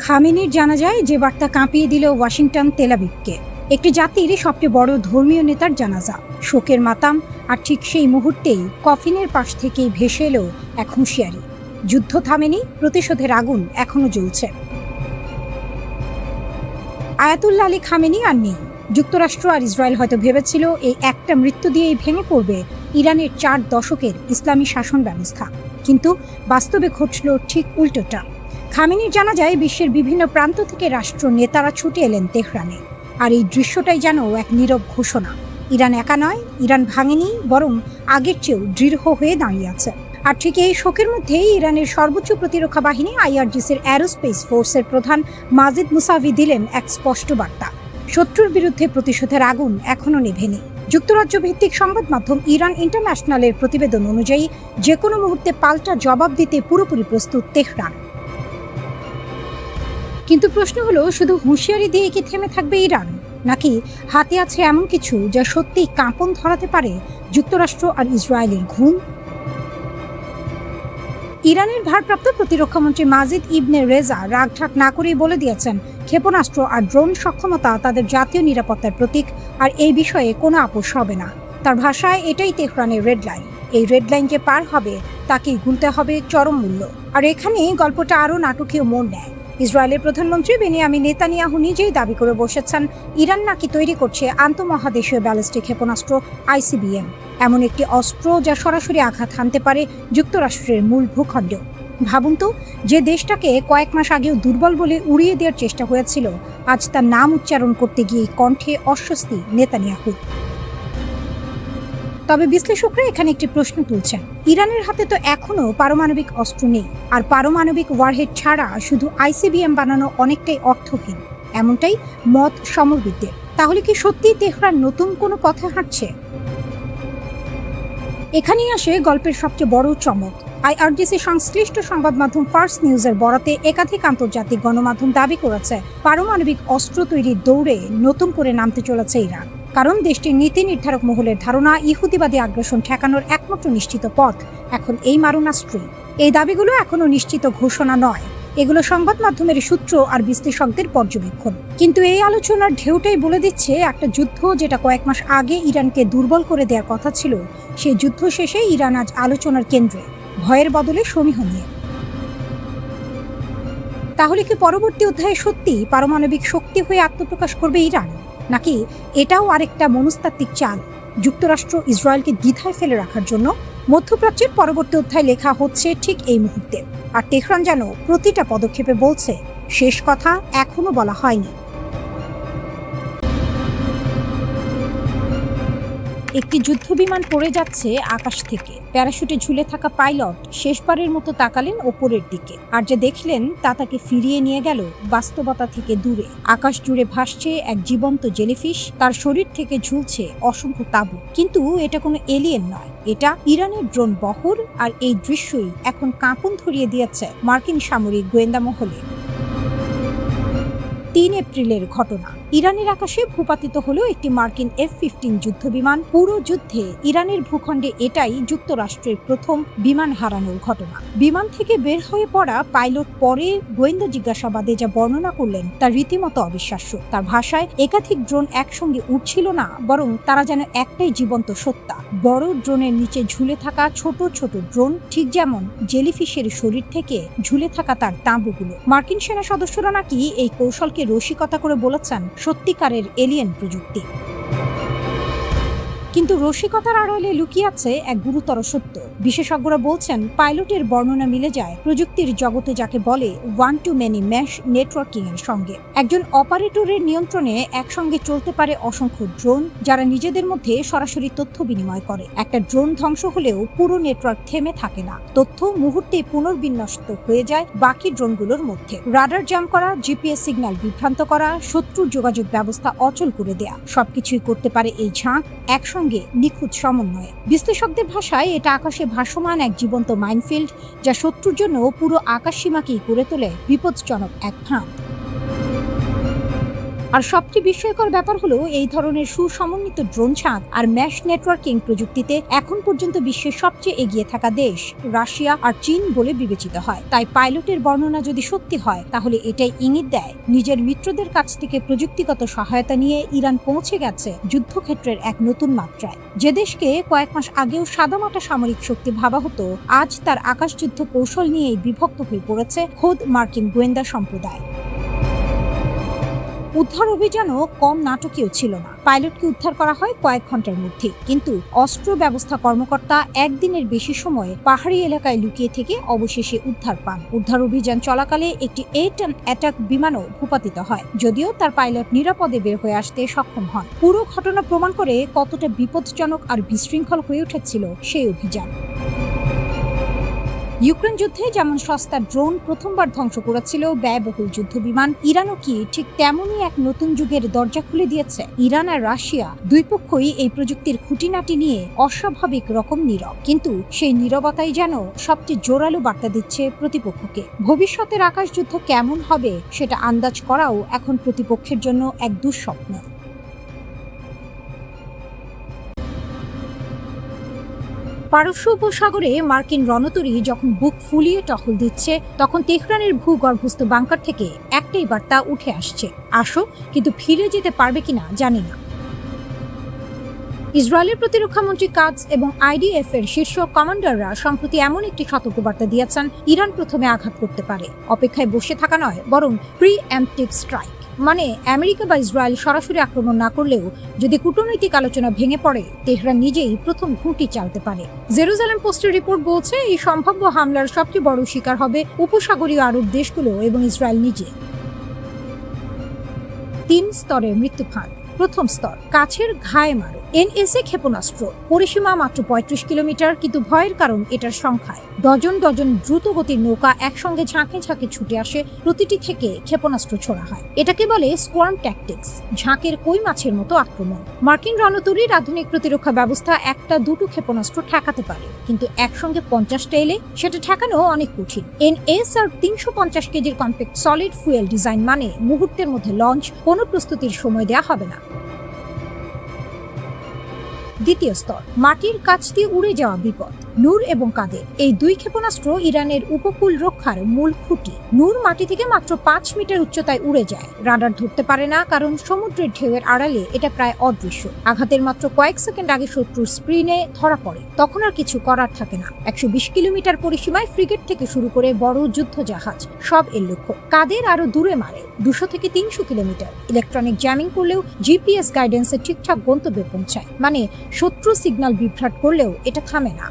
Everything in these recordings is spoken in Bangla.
খামেনির জানাজায় যে বার্তা কাঁপিয়ে দিল ওয়াশিংটন তেল আবিবকে। একটি জাতির সবচেয়ে বড় ধর্মীয় নেতার জানাজা, শোকের মাতাম, আর ঠিক সেই মুহূর্তেই কফিনের পাশ থেকেই ভেসে এলো এক হুঁশিয়ারি। যুদ্ধ থামেনি, প্রতিশোধের আগুন এখনো জ্বলছে। আয়াতুল্লাহ আলী খামেনি আর নেই। যুক্তরাষ্ট্র আর ইসরায়েল হয়তো ভেবেছিল এই একটা মৃত্যু দিয়েই ভেঙে পড়বে ইরানের 4 দশকের ইসলামী শাসন ব্যবস্থা, কিন্তু বাস্তবে ঘটল ঠিক উল্টোটা। খামেনির জানাজায় বিশ্বের বিভিন্ন প্রান্ত থেকে রাষ্ট্র নেতারা ছুটে এলেন তেহরানে, আর এই দৃশ্যটাই যেন এক নীরব ঘোষণা। ইরান একা নয়, ইরান ভাঙেনি, বরং আগের চেয়েও দৃঢ় হয়ে দাঁড়িয়ে আছে। আর ঠিক এই শোকের মধ্যেই ইরানের সর্বোচ্চ প্রতিরক্ষা বাহিনী আইআরজিসির অ্যারোস্পেস ফোর্সের প্রধান মাজিদ মুসাভি দিলেন এক স্পষ্ট বার্তা: শত্রুর বিরুদ্ধে প্রতিশোধের আগুন এখনো নেভেনি। যুক্তরাজ্য ভিত্তিক সংবাদ মাধ্যম ইরান ইন্টারন্যাশনালের প্রতিবেদন অনুযায়ী যে কোনো মুহূর্তে পাল্টা জবাব দিতে পুরোপুরি প্রস্তুত তেহরান। কিন্তু প্রশ্ন হলো, শুধু হুঁশিয়ারি দিয়ে কি থেমে থাকবে ইরান, নাকি হাতে আছে এমন কিছু যা সত্যিই কাঁপন ধরাতে পারে যুক্তরাষ্ট্র আর ইসরায়েলের ঘুম? ইরানের ভারপ্রাপ্ত প্রতিরক্ষামন্ত্রী মাজিদ ইবনে রেজা রাগঢাক না করেই বলে দিয়েছেন, ক্ষেপণাস্ত্র আর ড্রোন সক্ষমতা তাদের জাতীয় নিরাপত্তার প্রতীক, আর এই বিষয়ে কোনো আপোষ হবে না। তার ভাষায়, এটাই তেহরানের রেড লাইন। এই রেড লাইন যে পার হবে তাকেই গুনতে হবে চরম মূল্য। আর এখানেই গল্পটা আরও নাটকীয় মোড় নেয়। ইসরায়েলের প্রধানমন্ত্রী বেনিয়ামিন নেতানিয়াহু নিজেই দাবি করে বসেছেন, ইরান নাকি তৈরি করছে আন্তঃমহাদেশীয় ব্যালিস্টিক ক্ষেপণাস্ত্র ICBM, এমন একটি অস্ত্র যা সরাসরি আঘাত হানতে পারে যুক্তরাষ্ট্রের মূল ভূখণ্ডেও। ভাবুন তো, যে দেশটাকে কয়েক মাস আগেও দুর্বল বলে উড়িয়ে দেওয়ার চেষ্টা হয়েছিল, আজ তার নাম উচ্চারণ করতে গিয়ে কণ্ঠে অস্বস্তি নেতানিয়াহু। তবে বিশ্লেষকরা এখানে একটি প্রশ্ন তুলছেন, ইরানের হাতে তো এখনো পারমাণবিক অস্ত্র নেই, আর পারমাণবিক ওয়ারহেড ছাড়া শুধু ICBM বানানো অনেকটাই অর্থহীন, এমনটাই মত সমরবিদদের। তাহলে কি সত্যিই তেহরান নতুন কোনো পথে হাঁটছে? এখানেই আসে গল্পের সবচেয়ে বড় চমক। আইআরজিসি সংশ্লিষ্ট সংবাদ মাধ্যম ফার্স নিউজের বরাতে একাধিক আন্তর্জাতিক গণমাধ্যম দাবি করেছে, পারমাণবিক অস্ত্র তৈরির দৌড়ে নতুন করে নামতে চলেছে ইরান। কারণ দেশটির নীতি নির্ধারক মহলের ধারণা, ইহুদিবাদী আগ্রাসন ঠেকানোর একমাত্র নিশ্চিত পথ এখন এই মারণাস্ত্রই। এই দাবিগুলো এখনো নিশ্চিত ঘোষণা নয়, এগুলো সংবাদ মাধ্যমের সূত্র আর বিশ্লেষকদের পর্যবেক্ষণ। কিন্তু এই আলোচনার ঢেউটাই বলে দিচ্ছে, একটা যুদ্ধ যেটা কয়েক মাস আগে ইরানকে দুর্বল করে দেওয়ার কথা ছিল, সেই যুদ্ধ শেষে ইরান আজ আলোচনার কেন্দ্রে, ভয়ের বদলে সমীহ নিয়ে। তাহলে কি পরবর্তী অধ্যায়ে সত্যি পারমাণবিক শক্তি হয়ে আত্মপ্রকাশ করবে ইরান, নাকি এটাও আরেকটা মনস্তাত্ত্বিক চাল যুক্তরাষ্ট্র ইসরায়েলকে দ্বিধায় ফেলে রাখার জন্য? মধ্যপ্রাচ্যের পরবর্তী অধ্যায় লেখা হচ্ছে ঠিক এই মুহূর্তে, আর তেহরান যেন প্রতিটা পদক্ষেপে বলছে, শেষ কথা এখনো বলা হয়নি। একটি যুদ্ধবিমান পড়ে যাচ্ছে আকাশ থেকে। প্যারাশুটে ঝুলে থাকা পাইলট শেষবারের মতো তাকালেন ওপরের দিকে, আর যে দেখলেন তা তাকে ফিরিয়ে নিয়ে গেল বাস্তবতা থেকে দূরে। আকাশ জুড়ে ভাসছে এক জীবন্ত জেলিফিশ, তার শরীর থেকে ঝুলছে অসংখ্য তাঁবু। কিন্তু এটা কোনো এলিয়েন নয়, এটা ইরানের ড্রোন বহর, আর এই দৃশ্যই এখন কাঁপন ধরিয়ে দিয়েছে মার্কিন সামরিক গোয়েন্দা মহলে। 3 এপ্রিলের ঘটনা, ইরানের আকাশে ভূপাতিত হলো একটি মার্কিন F-15 যুদ্ধবিমান। পুরো যুদ্ধে ইরানের ভূখণ্ডে এটাই যুক্তরাষ্ট্রের প্রথম বিমান হারানোর ঘটনা। বিমান থেকে বের হয়ে পড়া পাইলট পরে গোয়েন্দা জিজ্ঞাসাবাদে যা বর্ণনা করলেন তা রীতিমতো অবিশ্বাস্য। তার ভাষায়, একাধিক ড্রোন একসঙ্গে উঠছিল না, বরং তারা যেন একটাই জীবন্ত সত্তা। বড় ড্রোনের নিচে ঝুলে থাকা ছোট ছোট ড্রোন, ঠিক যেমন জেলিফিশের শরীর থেকে ঝুলে থাকা তার তাঁবুগুলো। মার্কিন সেনা সদস্যরা নাকি এই কৌশলকে রসিকতা করে বলেছেন সত্যিকারের এলিয়েন প্রযুক্তি। কিন্তু রসিকতার আড়ালে লুকিয়ে আছে এক গুরুতর সত্য। বিশেষজ্ঞরা বলছেন, পাইলটের বর্ণনা মিলে যায় প্রযুক্তির জগতে যাকে বলে one to many mesh networking এর সঙ্গে। একজন অপারেটরের নিয়ন্ত্রণে একসঙ্গে চলতে পারে অসংখ্য ড্রোন, যারা নিজেদের মধ্যে সরাসরি তথ্য বিনিময় করে। একটা ড্রোন ধ্বংস হলেও পুরো নেটওয়ার্ক থেমে থাকে না, তথ্য মুহূর্তে পুনর্বিন্যস্ত হয়ে যায় বাকি ড্রোনগুলোর মধ্যে। রাডার জ্যাম করা, জিপিএস সিগন্যাল বিভ্রান্ত করা, শত্রুর যোগাযোগ ব্যবস্থা অচল করে দেয়া, সবকিছুই করতে পারে এই ঝাঁক একসঙ্গে নিখুঁত সমন্বয়ে। বিশ্লেষকদের ভাষায়, এটা আকাশে ভাসমান এক জীবন্ত মাইনফিল্ড, যা শত্রুর জন্য পুরো আকাশসীমাকেই করে তোলে বিপজ্জনক এক ফাঁদ। আর সবচেয়ে বিস্ময়কর ব্যাপার হলো এই ধরনের সুসমন্বিত ড্রোন ছাঁদ আর ম্যাশ নেটওয়ার্কিং প্রযুক্তিতে এখন পর্যন্ত বিশ্বের সবচেয়ে এগিয়ে থাকা দেশ রাশিয়া আর চীন বলে বিবেচিত হয়। তাই পাইলটের বর্ণনা যদি সত্যি হয় তাহলে এটাই ইঙ্গিত দেয় নিজের মিত্রদের কাছ থেকে প্রযুক্তিগত সহায়তা নিয়ে ইরান পৌঁছে গেছে যুদ্ধক্ষেত্রের এক নতুন মাত্রায়। যে দেশকে কয়েক মাস আগেও সাদামাটা সামরিক শক্তি ভাবা হতো, আজ তার আকাশযুদ্ধ কৌশল নিয়েই বিভক্ত হয়ে পড়েছে খোদ মার্কিন গোয়েন্দা সম্প্রদায়। উদ্ধার অভিযানও কম নাটকীয় ছিল না। পাইলটকে উদ্ধার করা হয় কয়েক ঘন্টার মধ্যে, কিন্তু অস্ত্র ব্যবস্থা কর্মকর্তা একদিনের বেশি সময় পাহাড়ি এলাকায় লুকিয়ে থেকে অবশেষে উদ্ধার পান। উদ্ধার অভিযান চলাকালে একটি A-10 অ্যাটাক বিমানও ভূপাতিত হয়, যদিও তার পাইলট নিরাপদে বের হয়ে আসতে সক্ষম হন। পুরো ঘটনা প্রমাণ করে কতটা বিপজ্জনক আর বিশৃঙ্খল হয়ে উঠেছিল সেই অভিযান। ইউক্রেন যুদ্ধে যেমন সস্তা ড্রোন প্রথমবার ধ্বংস করেছিল ব্যয়বহুল যুদ্ধ বিমান, ইরানও কি ঠিক তেমনই এক নতুন যুগের দরজা খুলে দিয়েছে। ইরান আর রাশিয়া দুই পক্ষই এই প্রযুক্তির খুঁটিনাটি নিয়ে অস্বাভাবিক রকম নীরব, কিন্তু সেই নীরবতাই যেন সবচেয়ে জোরালো বার্তা দিচ্ছে প্রতিপক্ষকে। ভবিষ্যতের আকাশযুদ্ধ কেমন হবে সেটা আন্দাজ করাও এখন প্রতিপক্ষের জন্য এক দুঃস্বপ্ন। পারস্য উপসাগরে মার্কিন রণতরী যখন বুক ফুলিয়ে টহল দিচ্ছে, তখন তেহরানের ভূগর্ভস্থ বাংকার থেকে একটাই বার্তা উঠে আসছে, আসো, কিন্তু ফিরে যেতে পারবে কিনা জানি না। ইসরায়েলের প্রতিরক্ষামন্ত্রী কাটজ এবং IDF এর শীর্ষ কমান্ডাররা সম্প্রতি এমন একটি সতর্কবার্তা দিয়েছেন, ইরান প্রথমে আঘাত করতে পারে। অপেক্ষায় বসে থাকা নয়, বরং প্রি-এম্পটিভ স্ট্রাইক, মানে আমেরিকা বা ইসরায়েল সরাসরি আক্রমণ না করলেও যদি কূটনৈতিক আলোচনা ভেঙে পড়ে, তেহরান নিজেই প্রথম ঘুঁটি চালাতে পারে। জেরুজালেম পোস্টের রিপোর্ট বলছে এই সম্ভাব্য হামলার সবচেয়ে বড় শিকার হবে উপসাগরীয় আরব দেশগুলো এবং ইসরায়েল নিজে। 3 স্তরের মৃত্যু ফাঁদ। প্রথম স্তর, কাছের ঘায়ে মারো। NSA ক্ষেপণাস্ত্র, পরিসীমা মাত্র 35 কিলোমিটার, কিন্তু ভয়ের কারণ এটার সংখ্যায়। ডজন ডজন দ্রুতগতির নৌকা একসঙ্গে ঝাঁকে ঝাঁকে ছুটে আসে, প্রতিটি থেকে ক্ষেপণাস্ত্র ছোড়া হয়। এটাকে বলে স্কোয়ার্ম ট্যাকটিক্স, ঝাঁকের কই মাছের মতো আক্রমণ। মার্কিন রণতরীর আধুনিক প্রতিরক্ষা ব্যবস্থা একটা দুটো ক্ষেপণাস্ত্র ঠেকাতে পারে, কিন্তু একসঙ্গে 50টা এলে সেটা ঠেকানো অনেক কঠিন। NSR 350 কেজির কম্প্যাক্ট সলিড ফুয়েল ডিজাইন, মানে মুহূর্তের মধ্যে লঞ্চ, কোনো প্রস্তুতির সময় দেয়া হবে না। দ্বিতীয় স্তর, মাটির কাছ দিয়ে উড়ে যাওয়া বিপদ। নূর এবং কাদের, এই দুই ক্ষেপণাস্ত্র ইরানের উপকূল রক্ষার মূল খুঁটি। নূর মাটি থেকে মাত্র 5 মিটার উচ্চতায় উড়ে যায়, রাডার ধরতে পারে না, কারণ সমুদ্রের ঢেউয়ের আড়ালে এটা প্রায় অদৃশ্য। আঘাতের মাত্র কয়েক সেকেন্ড আগে শত্রুর স্ক্রিনে ধরা পড়ে, তখন আর কিছু করার থাকে না। 120 কিলোমিটার পরিসীমায় ফ্রিগেট থেকে শুরু করে বড় যুদ্ধ জাহাজ সব এর লক্ষ্য। কাদের আরো দূরে মারে, 200 থেকে 300 কিলোমিটার। ইলেকট্রনিক জ্যামিং করলেও GPS গাইডেন্সে ঠিকঠাক গন্তব্যে পৌঁছায়, মানে শত্রু সিগন্যাল বিভ্রাট করলেও এটা থামে না।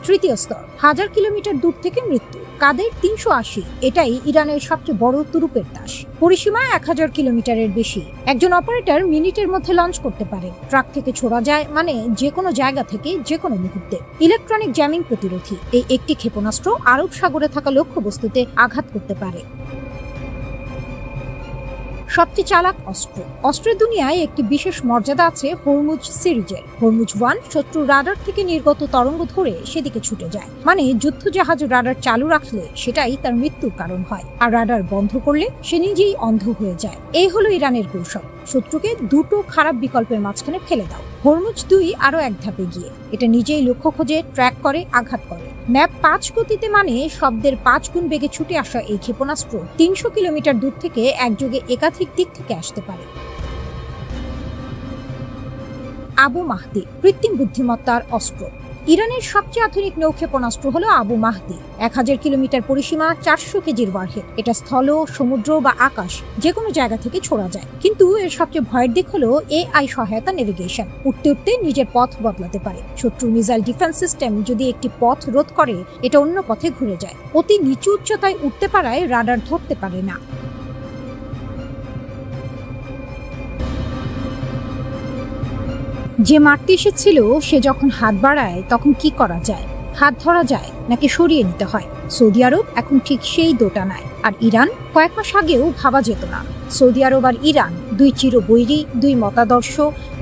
তৃতীয় স্তর, 1000 কিলোমিটার দূর থেকে মৃত্যু। কাদের 380, এটাই ইরানের সবচেয়ে বড় তুরুপের তাস। পরিসীমা 1000 কিলোমিটারের বেশি। একজন অপারেটর মিনিটের মধ্যে লঞ্চ করতে পারে। ট্রাক থেকে ছোড়া যায়, মানে যে কোনো জায়গা থেকে যে কোনো মুহূর্তে। ইলেকট্রনিক জ্যামিং প্রতিরোধী, এই একটি ক্ষেপণাস্ত্র আরব সাগরে থাকা লক্ষ্যবস্তুতে আঘাত করতে পারে। সবচেয়ে চালাক অস্ত্র। অস্ত্রের দুনিয়ায় একটি বিশেষ মর্যাদা আছে হরমুজ সিরিজের। হরমুজ 1 শত্রু রাডার থেকে নির্গত তরঙ্গ ধরে সেদিকে ছুটে যায়, মানে যুদ্ধ জাহাজ রাডার চালু রাখলে সেটাই তার মৃত্যুর কারণ হয়, আর রাডার বন্ধ করলে সে নিজেই অন্ধ হয়ে যায়। এই হলো ইরানের কৌশল, শত্রুকে দুটো খারাপ বিকল্পের মাঝখানে ফেলে দাও। হরমুজ 2 আরো এক ধাপে গিয়ে এটা নিজেই লক্ষ্য খোঁজে, ট্র্যাক করে, আঘাত করে। ম্যাপ 5 গতিতে, মানে শব্দের 5 গুণ বেগে ছুটে আসা এই ক্ষেপণাস্ত্র 300 কিলোমিটার দূর থেকে একযোগে একাধিক দিক থেকে আসতে পারে। আবু মাহদি, কৃত্রিম বুদ্ধিমত্তার অস্ত্র। ইরানের সবচেয়ে আধুনিক নৌ ক্ষেপণাস্ত্র হলো আবু মাহদি। 1000 কিলোমিটার পরিসীমা, 400 কেজির ওয়ারহেড। এটা স্থল, সমুদ্র বা আকাশ যে কোনো জায়গা থেকে ছোড়া যায়, কিন্তু এর সবচেয়ে ভয়ের দিক হলো AI সহায়তা নেভিগেশন। উঠতে উঠতে নিজের পথ বদলাতে পারে। শত্রুর মিসাইল ডিফেন্স সিস্টেম যদি একটি পথ রোধ করে, এটা অন্য পথে ঘুরে যায়। অতি নিচু উচ্চতায় উঠতে পারায় রাডার ধরতে পারে না। যে মারতে এসেছিল সে যখন হাত বাড়ায়, তখন কি করা যায়? হাত ধরা যায় নাকি সরিয়ে নিতে হয়? সৌদি আরব এখন ঠিক সেই দোটানায়। আর ইরান কয়েক মাস আগেও ভাবা যেত না। সৌদি আরব আর ইরান দুই চিরবৈরী, দুই মতাদর্শ,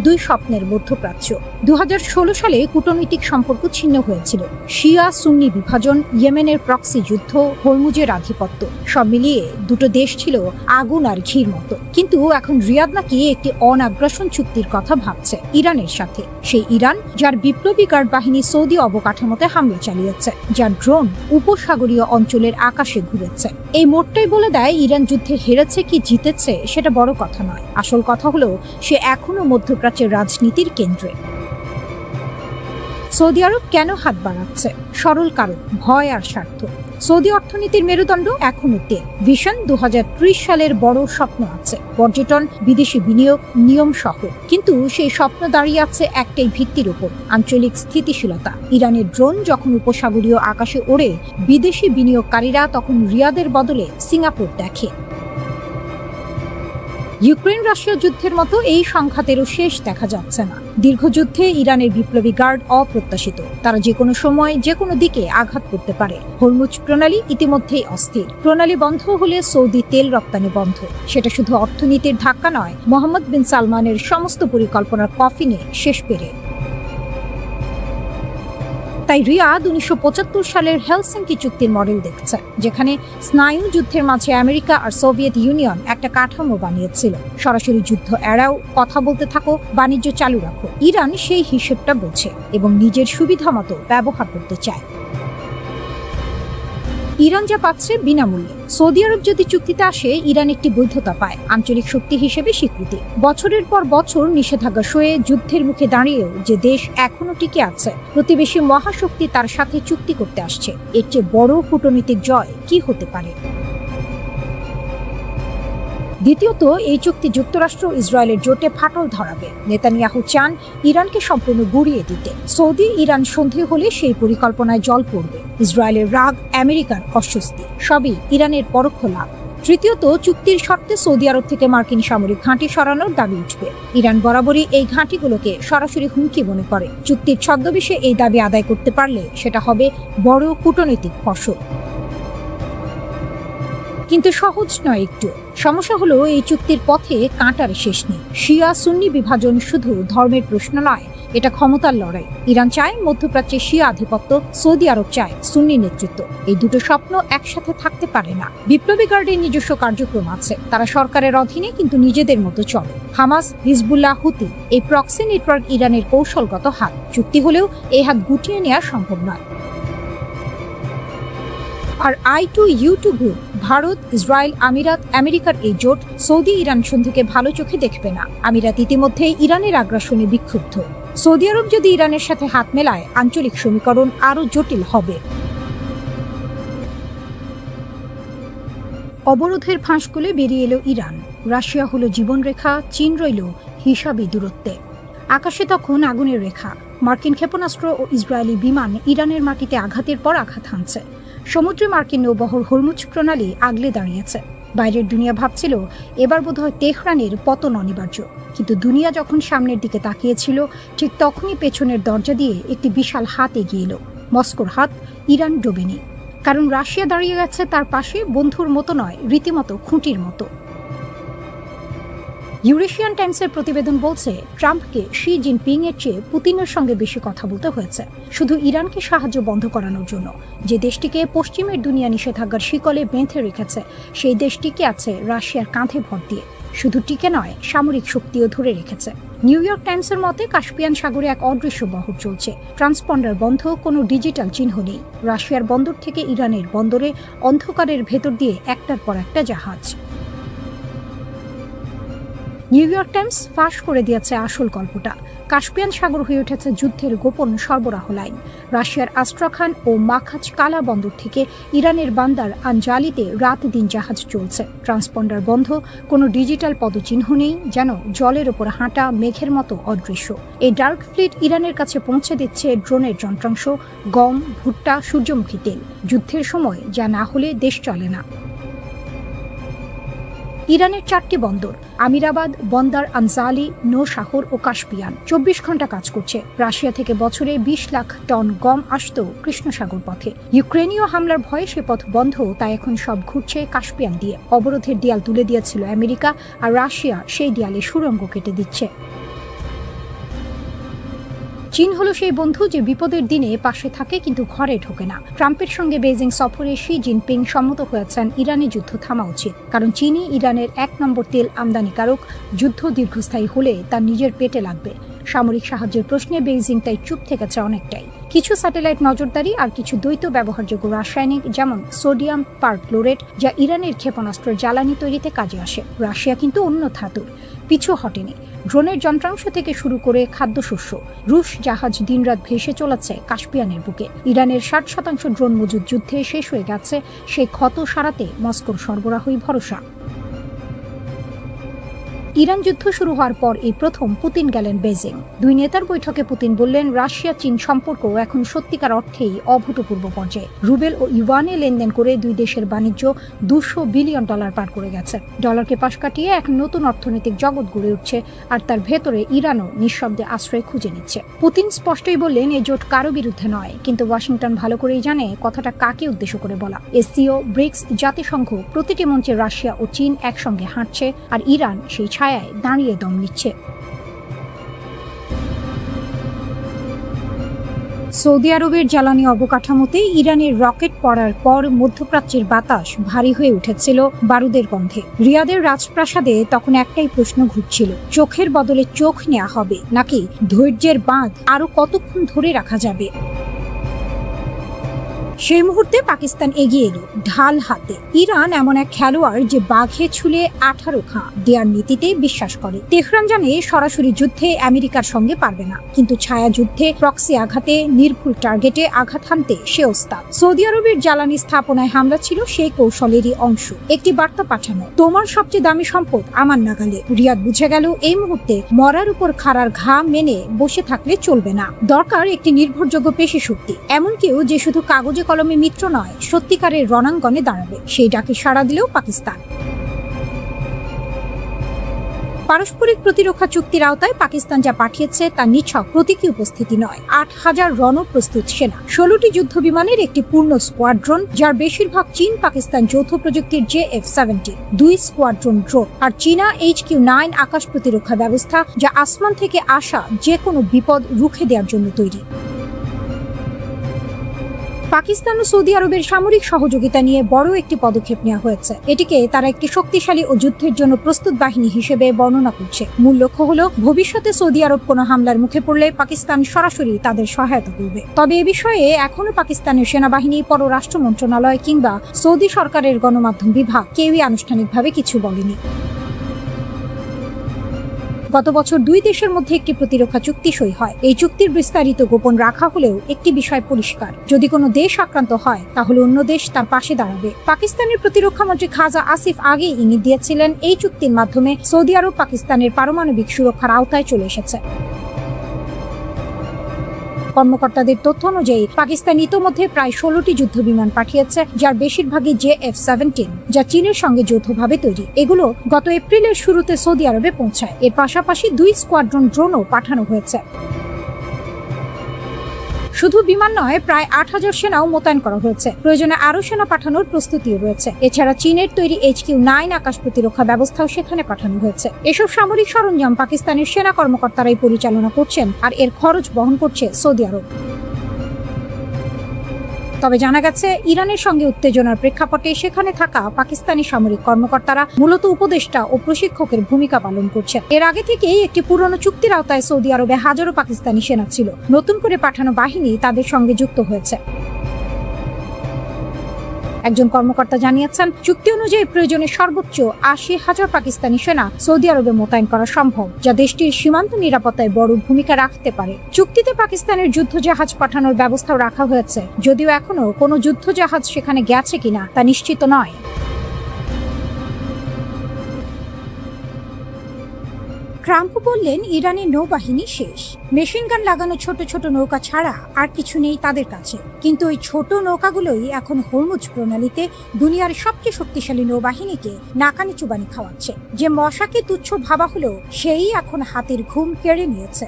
দুই স্বপ্নের মধ্যপ্রাচ্য। 2016 সালে কূটনৈতিক সম্পর্ক ছিন্ন হয়েছিল। শিয়া সুন্নি বিভাজন, ইয়েমেনের প্রক্সি যুদ্ধ, হরমুজের আধিপত্য, সব মিলিয়ে দুটো দেশ ছিল আগুন আর ঘির মতো। কিন্তু এখন রিয়াদ নাকি একটি অনাগ্রাসন চুক্তির কথা ভাবছে ইরানের সাথে। সেই ইরান যার বিপ্লবী গার্ড বাহিনী সৌদি অবকাঠামোতে হামলা চালিয়েছে, যার ড্রোন উপসাগরীয় অঞ্চলের আকাশে ঘুরেছে। এই মোড়টাই বলে দেয় ইরান যুদ্ধে হেরেছে কি জিতেছে সেটা বড় কথা নয়। আসল কথা হলো সে এখনো মধ্যপ্রাচ্যের রাজনীতির কেন্দ্রে। সৌদি আরব কেন হাত বাড়াচ্ছে? সরল কারণ, ভয় আর স্বার্থ। সৌদি অর্থনীতির মেরুদণ্ড এখনো তেল। ভিশন 2030 সালের বড় স্বপ্ন আছে, পর্যটন, বিদেশি বিনিয়োগ, নিয়ম সহ। কিন্তু সেই স্বপ্ন দাঁড়িয়ে আছে একটাই ভিত্তির উপর, আঞ্চলিক স্থিতিশীলতা। ইরানের ড্রোন যখন উপসাগরীয় আকাশে ওড়ে, বিদেশি বিনিয়োগকারীরা তখন রিয়াদের বদলে সিঙ্গাপুর দেখে। ইউক্রেন রাশিয়া যুদ্ধের মতো এই সংঘাতেরও শেষ দেখা যাচ্ছে না। দীর্ঘযুদ্ধে ইরানের বিপ্লবী গার্ড অপ্রত্যাশিত, তারা যে কোনো সময় যে কোনো দিকে আঘাত করতে পারে। হরমুজ প্রণালী ইতিমধ্যেই অস্থির। প্রণালী বন্ধ হলে সৌদি তেল রপ্তানি বন্ধ। সেটা শুধু অর্থনীতির ধাক্কা নয়, মোহাম্মদ বিন সালমানের সমস্ত পরিকল্পনার কফিনে শেষ পেরে। তাই রিয়াদ 1975 সালের হেলসিঙ্কি চুক্তির মডেল দেখছে, যেখানে স্নায়ু যুদ্ধের মাঝে আমেরিকা আর সোভিয়েত ইউনিয়ন একটা কাঠামো বানিয়েছিল। সরাসরি যুদ্ধ এড়াও, কথা বলতে থাকো, বাণিজ্য চালু রাখো। ইরান সেই হিসেবটা বোঝে এবং নিজের সুবিধা মতো ব্যবহার করতে চায়। ইরান যা পাচ্ছে বিনামূল্যে। সৌদি আরব যদি চুক্তিতে আসে, ইরান একটি বৈধতা পায়, আঞ্চলিক শক্তি হিসেবে স্বীকৃতি। বছরের পর বছর নিষেধাজ্ঞা সয়ে যুদ্ধের মুখে দাঁড়িয়েও যে দেশ এখনো টিকে আছে, প্রতিবেশী মহাশক্তি তার সাথে চুক্তি করতে আসছে, এর চেয়ে বড় কূটনৈতিক জয় কি হতে পারে? দ্বিতীয়ত, এই চুক্তি যুক্তরাষ্ট্র ইসরায়েলের জোটে ফাটল ধরাবে। নেতানিয়াহু চান ইরানকে সম্পূর্ণ গুঁড়িয়ে দিতে। সৌদি ইরান সন্ধে হলে সেই পরিকল্পনায় জল পড়বে। ইসরায়েলের রাগ, আমেরিকার অস্বস্তি, সবই ইরানের পরোক্ষ লাভ। তৃতীয়ত, চুক্তির শর্তে সৌদি আরব থেকে মার্কিন সামরিক ঘাঁটি সরানোর দাবি উঠবে। ইরান বরাবরই এই ঘাঁটিগুলোকে সরাসরি হুমকি মনে করে। চুক্তির ছদ্মবেশে এই দাবি আদায় করতে পারলে সেটা হবে বড় কূটনৈতিক ফসল। কিন্তু সহজ নয় একটু। সমস্যা হলো এই চুক্তির পথে কাঁটার শেষ নেই। শিয়া সুন্নি বিভাজন শুধু ধর্মের প্রশ্ন নয়, এটা ক্ষমতার লড়াই। ইরান চায় মধ্যপ্রাচ্যে শিয়া আধিপত্য, সৌদি আরব চায় সুন্নি নেতৃত্ব। এই দুটো স্বপ্ন একসাথে থাকতে পারে না। বিপ্লবী গার্ডের নিজস্ব কার্যক্রম আছে, তারা সরকারের অধীনে কিন্তু নিজেদের মতো চলে। হামাস, হিজবুল্লাহ, হুতি, এই প্রক্সি নেটওয়ার্ক ইরানের কৌশলগত হাত। চুক্তি হলেও এই হাত গুটিয়ে নেওয়া সম্ভব নয়। আর I2U2 গ্রুপ, ভারত, ইসরায়েল, আমিরাত, আমেরিকার এই জোট সৌদি ইরান সন্ধিকে ভালো চোখে দেখবে না। আমিরাত ইতিমধ্যে ইরানের আগ্রাসনে বিক্ষুব্ধ। সৌদি আরব যদি ইরানের সাথে হাত মেলায়, আঞ্চলিক সমীকরণ আরও জটিল হবে। অবরোধের ফাঁস খুলে বেরিয়ে এলো ইরান। রাশিয়া হলো জীবনরেখা, চীন রইল হিসাবি দূরত্বে। আকাশে তখন আগুনের রেখা। মার্কিন ক্ষেপণাস্ত্র ও ইসরায়েলি বিমান ইরানের মাটিতে আঘাতের পর আঘাত হানছে। সমুদ্রে মার্কিন নৌবহর হরমুজ প্রণালী আগলে দাঁড়িয়েছে। বাইরের দুনিয়া ভাবছিল এবার বোধহয় তেহরানের পতন অনিবার্য। কিন্তু দুনিয়া যখন সামনের দিকে তাকিয়েছিল, ঠিক তখনই পেছনের দরজা দিয়ে একটি বিশাল হাত এগিয়ে এলো। মস্কোর হাত। ইরান ডোবেনি, কারণ রাশিয়া দাঁড়িয়ে গেছে তার পাশে, বন্ধুর মতো নয়, রীতিমতো খুঁটির মতো। ইউরেশিয়ান টাইমসের প্রতিবেদন বলছে, ট্রাম্পকে শি জিনপিং এর চেয়ে পুতিনের সঙ্গে বেশি কথা বলতে হয়েছে, শুধু ইরানকে সাহায্য বন্ধ করানোর জন্য। যে দেশটিকে পশ্চিমের দুনিয়া নিষেধাজ্ঞার শিকলে বেঁধে রেখেছে, সেই দেশটিকে আছে রাশিয়ার কাঁধে ভর দিয়ে। শুধু টিকে নয়, সামরিক শক্তিও ধরে রেখেছে। নিউ ইয়র্ক টাইমসের মতে, কাস্পিয়ান সাগরে এক অদৃশ্য বহর চলছে। ট্রান্সপন্ডার বন্ধ, কোনো ডিজিটাল চিহ্ন নেই। রাশিয়ার বন্দর থেকে ইরানের বন্দরে অন্ধকারের ভেতর দিয়ে একটার পর একটা জাহাজ। নিউ ইয়র্ক টাইমস ফাঁস করে দিয়েছে আসল গল্পটা। কাস্পিয়ান সাগর হয়ে উঠেছে যুদ্ধের গোপন সরবরাহ লাইন। রাশিয়ার আস্ট্রাখান ও মাখাচ কালা বন্দর থেকে ইরানের বান্দার আনজালিতে রাত দিন জাহাজ চলছে। ট্রান্সপন্ডার বন্ধ, কোনো ডিজিটাল পদচিহ্ন নেই, যেন জলের ওপর হাঁটা মেঘের মতো অদৃশ্য। এই ডার্ক ফ্লিট ইরানের কাছে পৌঁছে দিচ্ছে ড্রোনের যন্ত্রাংশ, গম, ভুট্টা, সূর্যমুখী তেল। যুদ্ধের সময় যা না হলে দেশ চলে না। ইরানের 4টি বন্দর, আমিরাবাদ, বন্দর আনজালি, নৌশাহর ও কাস্পিয়ান, 24 ঘন্টা কাজ করছে। রাশিয়া থেকে বছরে 20 লাখ টন গম আসত কৃষ্ণ সাগর পথে। ইউক্রেনীয় হামলার ভয়ে সে পথ বন্ধ, তাই এখন সব ঘুরছে কাস্পিয়ান দিয়ে। অবরোধের দেয়াল তুলে দিয়েছিল আমেরিকা, আর রাশিয়া সেই দেয়ালে সুড়ঙ্গ কেটে দিচ্ছে। চীন হলো সেই বন্ধু যে বিপদের দিনে পাশে থাকে কিন্তু ঘরে ঢোকে না। ট্রাম্পের সঙ্গে বেইজিং সফরে শি জিনপিং সম্মত হয়েছেন ইরানের যুদ্ধ থামা উচিত, কারণ চীনই ইরানের 1 নম্বর তেল আমদানিকারক। যুদ্ধ দীর্ঘস্থায়ী হলে তার নিজের পেটে লাগবে। সামরিক সাহায্যের প্রশ্নে বেইজিং তাই চুপ থেকেছে অনেকটাই। কিছু স্যাটেলাইট নজরদারি আর কিছু দ্বৈত ব্যবহারযোগ্য রাসায়নিক যেমন সোডিয়াম পারক্লোরেট, যা ইরানের ক্ষেপণাস্ত্রের জ্বালানি তৈরিতে কাজে আসে। রাশিয়া কিন্তু অন্য ধাতুর পিছু হটেনি। ড্রোনের যন্ত্রাংশ থেকে শুরু করে খাদ্যশস্য, রুশ জাহাজ দিনরাত ভেসে চলেছে কাস্পিয়ানের বুকে। ইরানের 60% ড্রোন মজুদ যুদ্ধে শেষ হয়ে গেছে, সেই ক্ষত সারাতে মস্কোর সরবরাহই ভরসা। ইরান যুদ্ধ শুরু হওয়ার পর এই প্রথম পুতিন গেলেন বেজিং। দুই নেতার বৈঠকে পুতিন বললেন, রাশিয়া চীন সম্পর্ক এখন সত্যিকার অর্থেই অভূতপূর্ব পর্যায়ে। রুবেল ও ইউয়ানে লেনদেন করে দুই দেশের বাণিজ্য $200 বিলিয়ন পার করে গেছে। ডলারকে পাশ কাটিয়ে এক নতুন অর্থনৈতিক জগৎ গড়ে উঠছে, আর তার ভেতরে ইরানও নিঃশব্দে আশ্রয় খুঁজে নিচ্ছে। পুতিন স্পষ্টই বললেন, এই জোট কারো বিরুদ্ধে নয়, কিন্তু ওয়াশিংটন ভালো করেই জানে কথাটা কাকে উদ্দেশ্য করে বলা। এসসিও, ব্রিক্স, জাতিসংঘ প্রতিটি মঞ্চে রাশিয়া ও চীন একসঙ্গে হাঁটছে, আর ইরান সেই ছায়ায় দাঁড়িয়ে দম নিচ্ছে। সৌদি আরবের জ্বালানি অবকাঠামোতে ইরানের রকেট পড়ার পর মধ্যপ্রাচ্যের বাতাস ভারী হয়ে উঠেছিল বারুদের গন্ধে। রিয়াদের রাজপ্রাসাদে তখন একটাই প্রশ্ন ঘুরছিল, চোখের বদলে চোখ নেওয়া হবে নাকি ধৈর্যের বাঁধ আরো কতক্ষণ ধরে রাখা যাবে। সেই মুহূর্তে পাকিস্তান এগিয়ে এলো ঢাল হাতে। ইরান এমন এক খেলোয়াড় যে বাঘে ছুলে 18 খাঁ দেয়ার নীতিতে বিশ্বাস করে। তেহরান জানে সরাসরি যুদ্ধে আমেরিকার সঙ্গে পারবে না, কিন্তু ছায়া যুদ্ধে প্রক্সি আঘাতে, নির্ভুল টার্গেটে আঘাত হানতে সে ওস্তাদ। সৌদি আরবের জ্বালানি স্থাপনায় হামলা ছিল সেই কৌশলেরই অংশ। একটি বার্তা পাঠানো, তোমার সবচেয়ে দামি সম্পদ আমার নাগালে। রিয়াদ বুঝে গেল এই মুহূর্তে মরার উপর খাড়ার ঘা মেনে বসে থাকলে চলবে না। দরকার একটি নির্ভরযোগ্য পেশি শক্তি, এমন কেউ যে শুধু কাগজে কলমে মিত্র নয়, সত্যিকারের রণাঙ্গনে দাঁড়াবে। সেই ডাকে সাড়া দিলেও পাকিস্তান। পারস্পরিক প্রতিরক্ষা চুক্তির আওতায় পাকিস্তান যা পাঠিয়েছে তা নিছক প্রতীকী উপস্থিতি নয়। 8000 রণপ্রস্তুত সেনা, 16টি যুদ্ধ বিমানের একটি পূর্ণ স্কোয়াড্রন, যার বেশিরভাগ চীন পাকিস্তান যৌথ প্রযুক্তির JF-17, 2 স্কোয়াড্রন ড্রোন, আর চীনা HQ-9 আকাশ প্রতিরক্ষা ব্যবস্থা, যা আসমান থেকে আসা যে কোনো বিপদ রুখে দেওয়ার জন্য তৈরি। পাকিস্তান ও সৌদি আরবের সামরিক সহযোগিতা নিয়ে বড় একটি পদক্ষেপ নেওয়া হয়েছে। এটিকে তারা একটি শক্তিশালী ও যুদ্ধের জন্য প্রস্তুত বাহিনী হিসেবে বর্ণনা করছে। মূল লক্ষ্য হলো ভবিষ্যতে সৌদি আরব কোনো হামলার মুখে পড়লে পাকিস্তান সরাসরি তাদের সহায়তা করবে। তবে এ বিষয়ে এখনো পাকিস্তানের সেনাবাহিনী, পররাষ্ট্র মন্ত্রণালয় কিংবা সৌদি সরকারের গণমাধ্যম বিভাগ কেউই আনুষ্ঠানিকভাবে কিছু বলেনি। গত বছর দুই দেশের মধ্যে একটি প্রতিরক্ষা চুক্তি সই হয়। এই চুক্তির বিস্তারিত গোপন রাখা হলেও একটি বিষয় পরিষ্কার, যদি কোনো দেশ আক্রান্ত হয় তাহলে অন্য দেশ তার পাশে দাঁড়াবে। পাকিস্তানের প্রতিরক্ষা মন্ত্রী খাজা আসিফ আগেই ইঙ্গিত দিয়েছিলেন, এই চুক্তির মাধ্যমে সৌদি আরব পাকিস্তানের পারমাণবিক সুরক্ষার আওতায় চলে এসেছে। কর্মকর্তাদের তথ্য অনুযায়ী পাকিস্তান ইতোমধ্যে প্রায় 16টি যুদ্ধ বিমান পাঠিয়েছে, যার বেশিরভাগই JF-17, যা চীনের সঙ্গে যৌথভাবে তৈরি। এগুলো গত এপ্রিলের শুরুতে সৌদি আরবে পৌঁছায়। এর পাশাপাশি 2 স্কোয়াড্রন ড্রোনও পাঠানো হয়েছে। শুধু বিমান নয়, প্রায় 8000 সেনাও মোতায়েন করা হয়েছে। প্রয়োজনে আরও সেনা পাঠানোর প্রস্তুতিও রয়েছে। এছাড়া চীনের তৈরি HQ-9 আকাশ প্রতিরক্ষা ব্যবস্থাও সেখানে পাঠানো হয়েছে। এসব সামরিক সরঞ্জাম পাকিস্তানের সেনা কর্মকর্তারাই পরিচালনা করছেন, আর এর খরচ বহন করছে সৌদি আরব। তবে জানা গেছে, ইরানের সঙ্গে উত্তেজনার প্রেক্ষাপটে সেখানে থাকা পাকিস্তানি সামরিক কর্মকর্তারা মূলত উপদেষ্টা ও প্রশিক্ষকের ভূমিকা পালন করছে। এর আগে থেকেই একটি পুরনো চুক্তির আওতায় সৌদি আরবে হাজারো পাকিস্তানি সেনা ছিল। নতুন করে পাঠানো বাহিনী তাদের সঙ্গে যুক্ত হয়েছে। একজন কর্মকর্তা জানিয়েছেন, চুক্তি অনুযায়ী প্রয়োজনে সর্বোচ্চ 80,000 পাকিস্তানি সেনা সৌদি আরবে মোতায়েন করা সম্ভব, যা দেশটির সীমান্ত নিরাপত্তায় বড় ভূমিকা রাখতে পারে। চুক্তিতে পাকিস্তানের যুদ্ধজাহাজ পাঠানোর ব্যবস্থাও রাখা হয়েছে, যদিও এখনো কোনো যুদ্ধজাহাজ সেখানে গেছে কিনা তা নিশ্চিত নয়। ট্রাম্প বললেন, ইরানের নৌবাহিনী শেষ। মেশিন গান লাগানো ছোট ছোট নৌকা ছাড়া আর কিছু নেই তাদের কাছে। কিন্তু ওই ছোট নৌকাগুলোই এখন হরমুজ প্রণালীতে দুনিয়ার সবচেয়ে শক্তিশালী নৌবাহিনীকে নাকানি চুবানি খাওয়াচ্ছে। যে মশাকে তুচ্ছ ভাবা হলো, সেই এখন হাতের ঘুম কেড়ে নিয়েছে।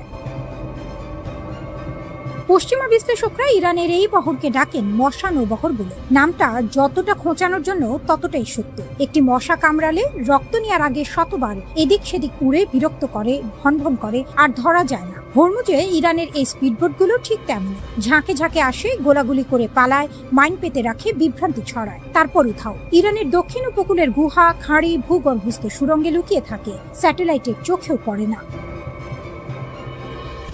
পশ্চিমা বিশ্লেষকরা ইরানের এই বহরকে ডাকেন মশা নৌবহর বলে। নামটা যতটা খোঁচানোর জন্য ততটাই সত্য। একটি মশা কামড়ালে রক্ত নেওয়ার আগে শতবার এদিক সেদিক উড়ে বিরক্ত করে, ভনভন করে, আর ধরা যায় না। হরমুজে ইরানের এই স্পিডবোটগুলো ঠিক তেমনই। ঝাঁকে ঝাঁকে আসে, গোলাগুলি করে পালায়, মাইন পেতে রাখে, বিভ্রান্তি ছড়ায়, তারপর উঠাও। ইরানের দক্ষিণ উপকূলের গুহা, খাঁড়ি, ভূগর্ভস্থ সুড়ঙ্গে লুকিয়ে থাকে, স্যাটেলাইটের চোখেও পড়ে না।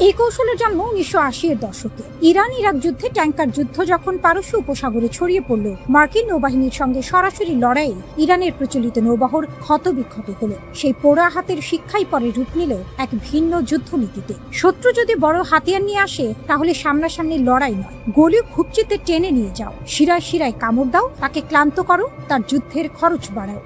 এই কৌশলের জন্ম 1980-এর দশকে। ইরান ইরাক যুদ্ধে ট্যাঙ্কার যুদ্ধ যখন পারস্য উপসাগরে ছড়িয়ে পড়ল, মার্কিন নৌবাহিনীর সঙ্গে সরাসরি লড়াইয়ে ইরানের প্রচলিত নৌবহর ক্ষতবিক্ষত হলো। সেই পোড়া হাতের শিক্ষাই পরে রূপ নিল এক ভিন্ন যুদ্ধনীতিতে। শত্রু যদি বড় হাতিয়ার নিয়ে আসে, তাহলে সামনাসামনি লড়াই নয়, গলি খুবচিতে টেনে নিয়ে যাও, শিরায় শিরায় কামড় দাও, তাকে ক্লান্ত করো, তার যুদ্ধের খরচ বাড়াও।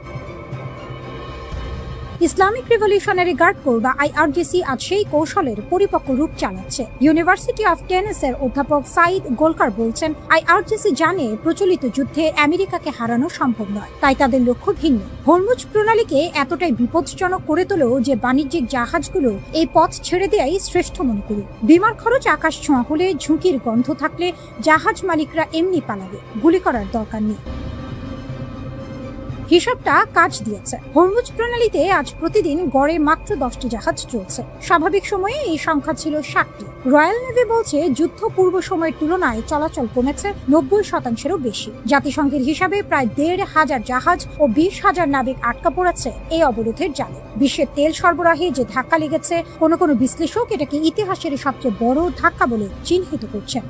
ইসলামিক রিভলিউশনারি গার্ড কোর বা আইআরজিসি আজ সেই কৌশলের পরিপক্ক রূপ চালাচ্ছে। ইউনিভার্সিটি অফ টেনেসের অধ্যাপক সাইদ গোলকার বলছেন, আইআরজিসি জানে প্রচলিত যুদ্ধে আমেরিকাকে হারানো সম্ভব নয়, তাই তাদের লক্ষ্য ভিন্ন। হরমুজ প্রণালীকে এতটাই বিপজ্জনক করে তোলো যে বাণিজ্যিক জাহাজগুলো এই পথ ছেড়ে দেয়াই শ্রেষ্ঠ মনে করি। বিমার খরচ আকাশ ছোঁয়া হলে, ঝুঁকির গন্ধ থাকলে জাহাজ মালিকরা এমনি পালাবে, গুলি করার দরকার নেই। হিসাবটা কাজ দিয়েছে। হরমুজ প্রণালীতে আজ প্রতিদিন গড়ে মাত্র 10টি জাহাজ চলছে। স্বাভাবিক সময়ে এই সংখ্যা ছিল 60টি। রয়্যাল নেভি বলছে যুদ্ধ পূর্ব সময়ের তুলনায় চলাচল কমেছে 90%-এরও বেশি। জাতিসংঘের হিসাবে প্রায় 1,500 জাহাজ ও 20,000 নাবিক আটকা পড়েছে এই অবরোধের জালে। বিশ্বের তেল সরবরাহে যে ধাক্কা লেগেছে, কোনো বিশ্লেষক এটাকে ইতিহাসের সবচেয়ে বড় ধাক্কা বলে চিহ্নিত করছেন।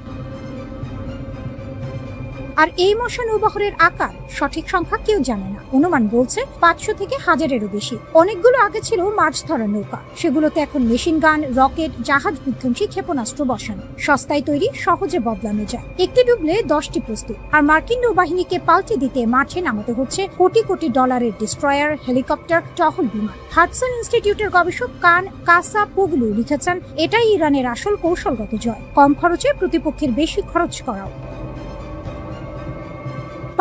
আর এই মশা নৌবহরের আকার সঠিক সংখ্যা কেউ জানে না। অনুমান বলছে 500 থেকে 1000-এরও বেশি। অনেকগুলো আগে ছিল মাছ ধরার নৌকা, সেগুলোতে এখন মেশিন গান, রকেট, জাহাজ বিধ্বংসী ক্ষেপণাস্ত্র বসানো। সস্তায় তৈরি, সহজে বদলানো যায়। একটি ডুবলে 10টি প্রস্তুত। আর মার্কিন নৌবাহিনীকে পাল্টে দিতে মাঠে নামাতে হচ্ছে কোটি কোটি ডলারের ডিস্ট্রয়ার, হেলিকপ্টার, টহল বিমান। হাডসন ইনস্টিটিউটের গবেষক কান কাসাপোগলু লিখেছেন, এটাই ইরানের আসল কৌশলগত জয়। কম খরচে প্রতিপক্ষের বেশি খরচ করাও।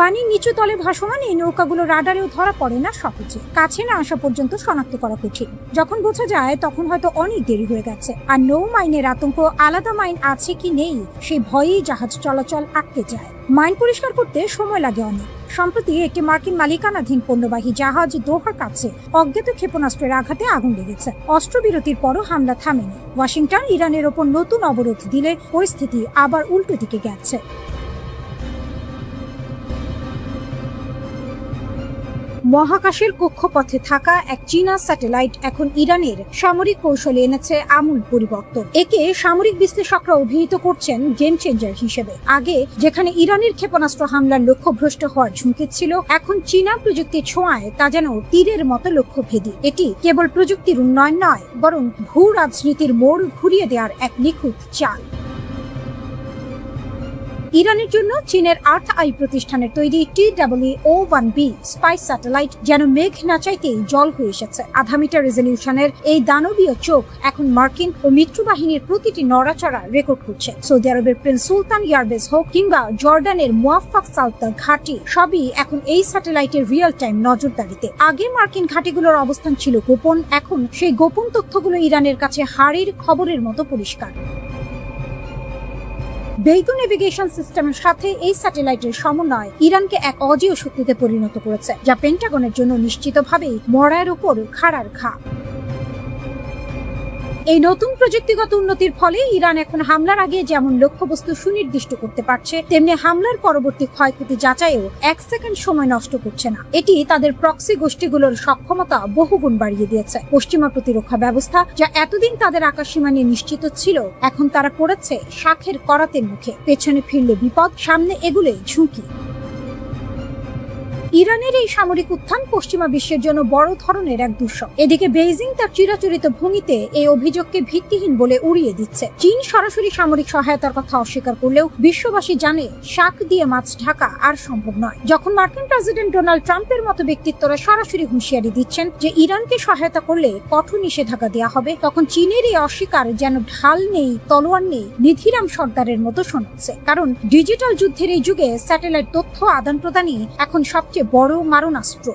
পানির নিচু তলে ভাসমান এই নৌকাগুলো রাডারেও ধরা পড়ে না সহজে। কাছে না আসা পর্যন্ত শনাক্ত করা কঠিন। যখন বোঝা যায় তখন হয়তো অনেক দেরি হয়ে গেছে। আর নৌ মাইনের আতঙ্ক, আলাদা মাইন আছে কি নেই সেই ভয়েই জাহাজ চলাচল আটকে যায়। মাইন পরিষ্কার করতে সময় লাগে অনেক। সম্প্রতি একটি মার্কিন মালিকানাধীন পণ্যবাহী জাহাজ দোহার কাছে অজ্ঞাত ক্ষেপণাস্ত্রের আঘাতে আগুন লেগেছে। অস্ত্রবিরতির পরও হামলা থামেনি। ওয়াশিংটন ইরানের ওপর নতুন অবরোধ দিলে পরিস্থিতি আবার উল্টো দিকে গেছে। মহাকাশের কক্ষপথে থাকা এক চীনা স্যাটেলাইট এখন ইরানের সামরিক কৌশলে এনেছে আমূল পরিবর্তন। একে সামরিক বিশ্লেষকরা অভিহিত করছেন গেম চেঞ্জার হিসেবে। আগে যেখানে ইরানের ক্ষেপণাস্ত্র হামলার লক্ষ্যভ্রষ্ট হওয়ার ঝুঁকি ছিল, এখন চীনা প্রযুক্তির ছোঁয়ায় তা যেন তীরের মতো লক্ষ্যভেদী। এটি কেবল প্রযুক্তির উন্নয়ন নয়, বরং ভূ রাজনীতির মোড় ঘুরিয়ে দেওয়ার এক নিখুঁত চাল। ইরানের জন্য চীনের আর্থ আই প্রতিষ্ঠানের তৈরি TWO-1B স্পাইস স্যাটেলাইট যেন মেঘ না চাইতেই জল হয়ে এসেছে। 0.5 মিটার রেজলিউশনের এই দানবীয় চোখ এখন মার্কিন ও মিত্র বাহিনীর প্রতিটি নড়াচড়া রেকর্ড করছে। সৌদি আরবের প্রিন্স সুলতান এয়ারবেস হোক কিংবা জর্ডানের মুয়াফফাক সালতা ঘাঁটি, সবই এখন এই স্যাটেলাইটের রিয়েল টাইম নজরদারিতে। আগে মার্কিন ঘাঁটিগুলোর অবস্থান ছিল গোপন, এখন সেই গোপন তথ্যগুলো ইরানের কাছে হাড়ির খবরের মতো পরিষ্কার। বেইদু নেভিগেশন সিস্টেমের সাথে এই স্যাটেলাইটের সমন্বয় ইরানকে এক অজেয় শক্তিতে পরিণত করেছে, যা পেন্টাগনের জন্য নিশ্চিতভাবেই মরার উপর খাড়ার ঘা। এই নতুন প্রযুক্তিগত উন্নতির ফলে ইরান এখন হামলার আগে যেমন লক্ষ্যবস্তু সুনির্দিষ্ট করতে পারছে, তেমনি হামলার পরবর্তী ক্ষয়ক্ষতি যাচাইও 1 সেকেন্ড সময় নষ্ট করছে না। এটি তাদের প্রক্সি গোষ্ঠীগুলোর সক্ষমতা বহুগুণ বাড়িয়ে দিয়েছে। পশ্চিমা প্রতিরক্ষা ব্যবস্থা, যা এতদিন তাদের আকাশসীমা নিয়ে নিশ্চিত ছিল, এখন তারা পড়েছে শাখের করাতের মুখে। পেছনে ফিরলে বিপদ, সামনে এগুলে ঝুঁকি। ইরানের এই সামরিক উত্থান পশ্চিমা বিশ্বের জন্য বড় ধরনের এক দুঃস্বপ্ন। এদিকে বেইজিং তার চিরাচরিত ভঙ্গিতে এই অভিযোগকে ভিত্তিহীন বলে উড়িয়ে দিচ্ছে। চীন সরাসরি সামরিক সহায়তার কথা অস্বীকার করলেও বিশ্ববাসী জানে শাক দিয়ে মাছ ঢাকা আর সম্ভব নয়। যখন মার্কিন প্রেসিডেন্ট ডোনাল্ড ট্রাম্পের মতো ব্যক্তিত্বরা সরাসরি হুঁশিয়ারি দিচ্ছেন যে ইরানকে সহায়তা করলে কঠোর নিষেধাজ্ঞা দেওয়া হবে, তখন চীনের এই অস্বীকার যেন ঢাল নেই, তলোয়ার নেই, নিধিরাম সর্দারের মতো শোনাচ্ছে। কারণ ডিজিটাল যুদ্ধের এই যুগে স্যাটেলাইট তথ্য আদান প্রদানই এখন সবচেয়ে বড় মারণাস্ত্র।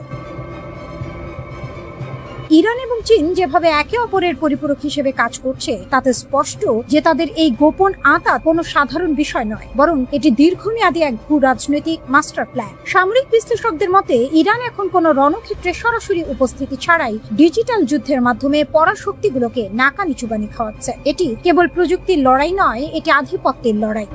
ইরান এবং চীন যেভাবে একে অপরের পরিপূরক হিসেবে কাজ করছে তাতে স্পষ্ট যে তাদের এই গোপন আঁতাত কোনো সাধারণ বিষয় নয়, বরং এটি দীর্ঘমেয়াদী এক ভূ রাজনৈতিক মাস্টার প্ল্যান। সামরিক বিশ্লেষকদের মতে ইরান এখন কোনো রণক্ষেত্রে সরাসরি উপস্থিতি ছাড়াই ডিজিটাল যুদ্ধের মাধ্যমে পরাশক্তিগুলোকে নাকানি চুবানি খাওয়াচ্ছে। এটি কেবল প্রযুক্তির লড়াই নয়, এটি আধিপত্যের লড়াই।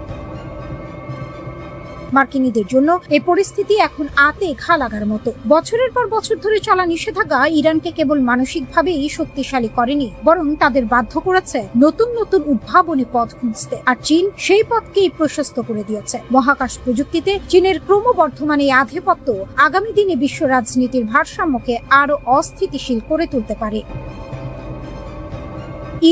মার্কিনীদের জন্য এই পরিস্থিতি এখন আতে ঘা লাগার মতো। বছরের পর বছর ধরে চলা নিষেধাজ্ঞা ইরানকে কেবল মানসিকভাবেই শক্তিশালী করেনি, বরং তাদের বাধ্য করেছে নতুন নতুন উদ্ভাবনী পথ খুঁজতে। আর চীন সেই পথকেই প্রশস্ত করে দিয়েছে। মহাকাশ প্রযুক্তিতে চীনের ক্রমবর্ধমান এই আধিপত্য আগামী দিনে বিশ্ব রাজনীতির ভারসাম্যকে আরো অস্থিতিশীল করে তুলতে পারে।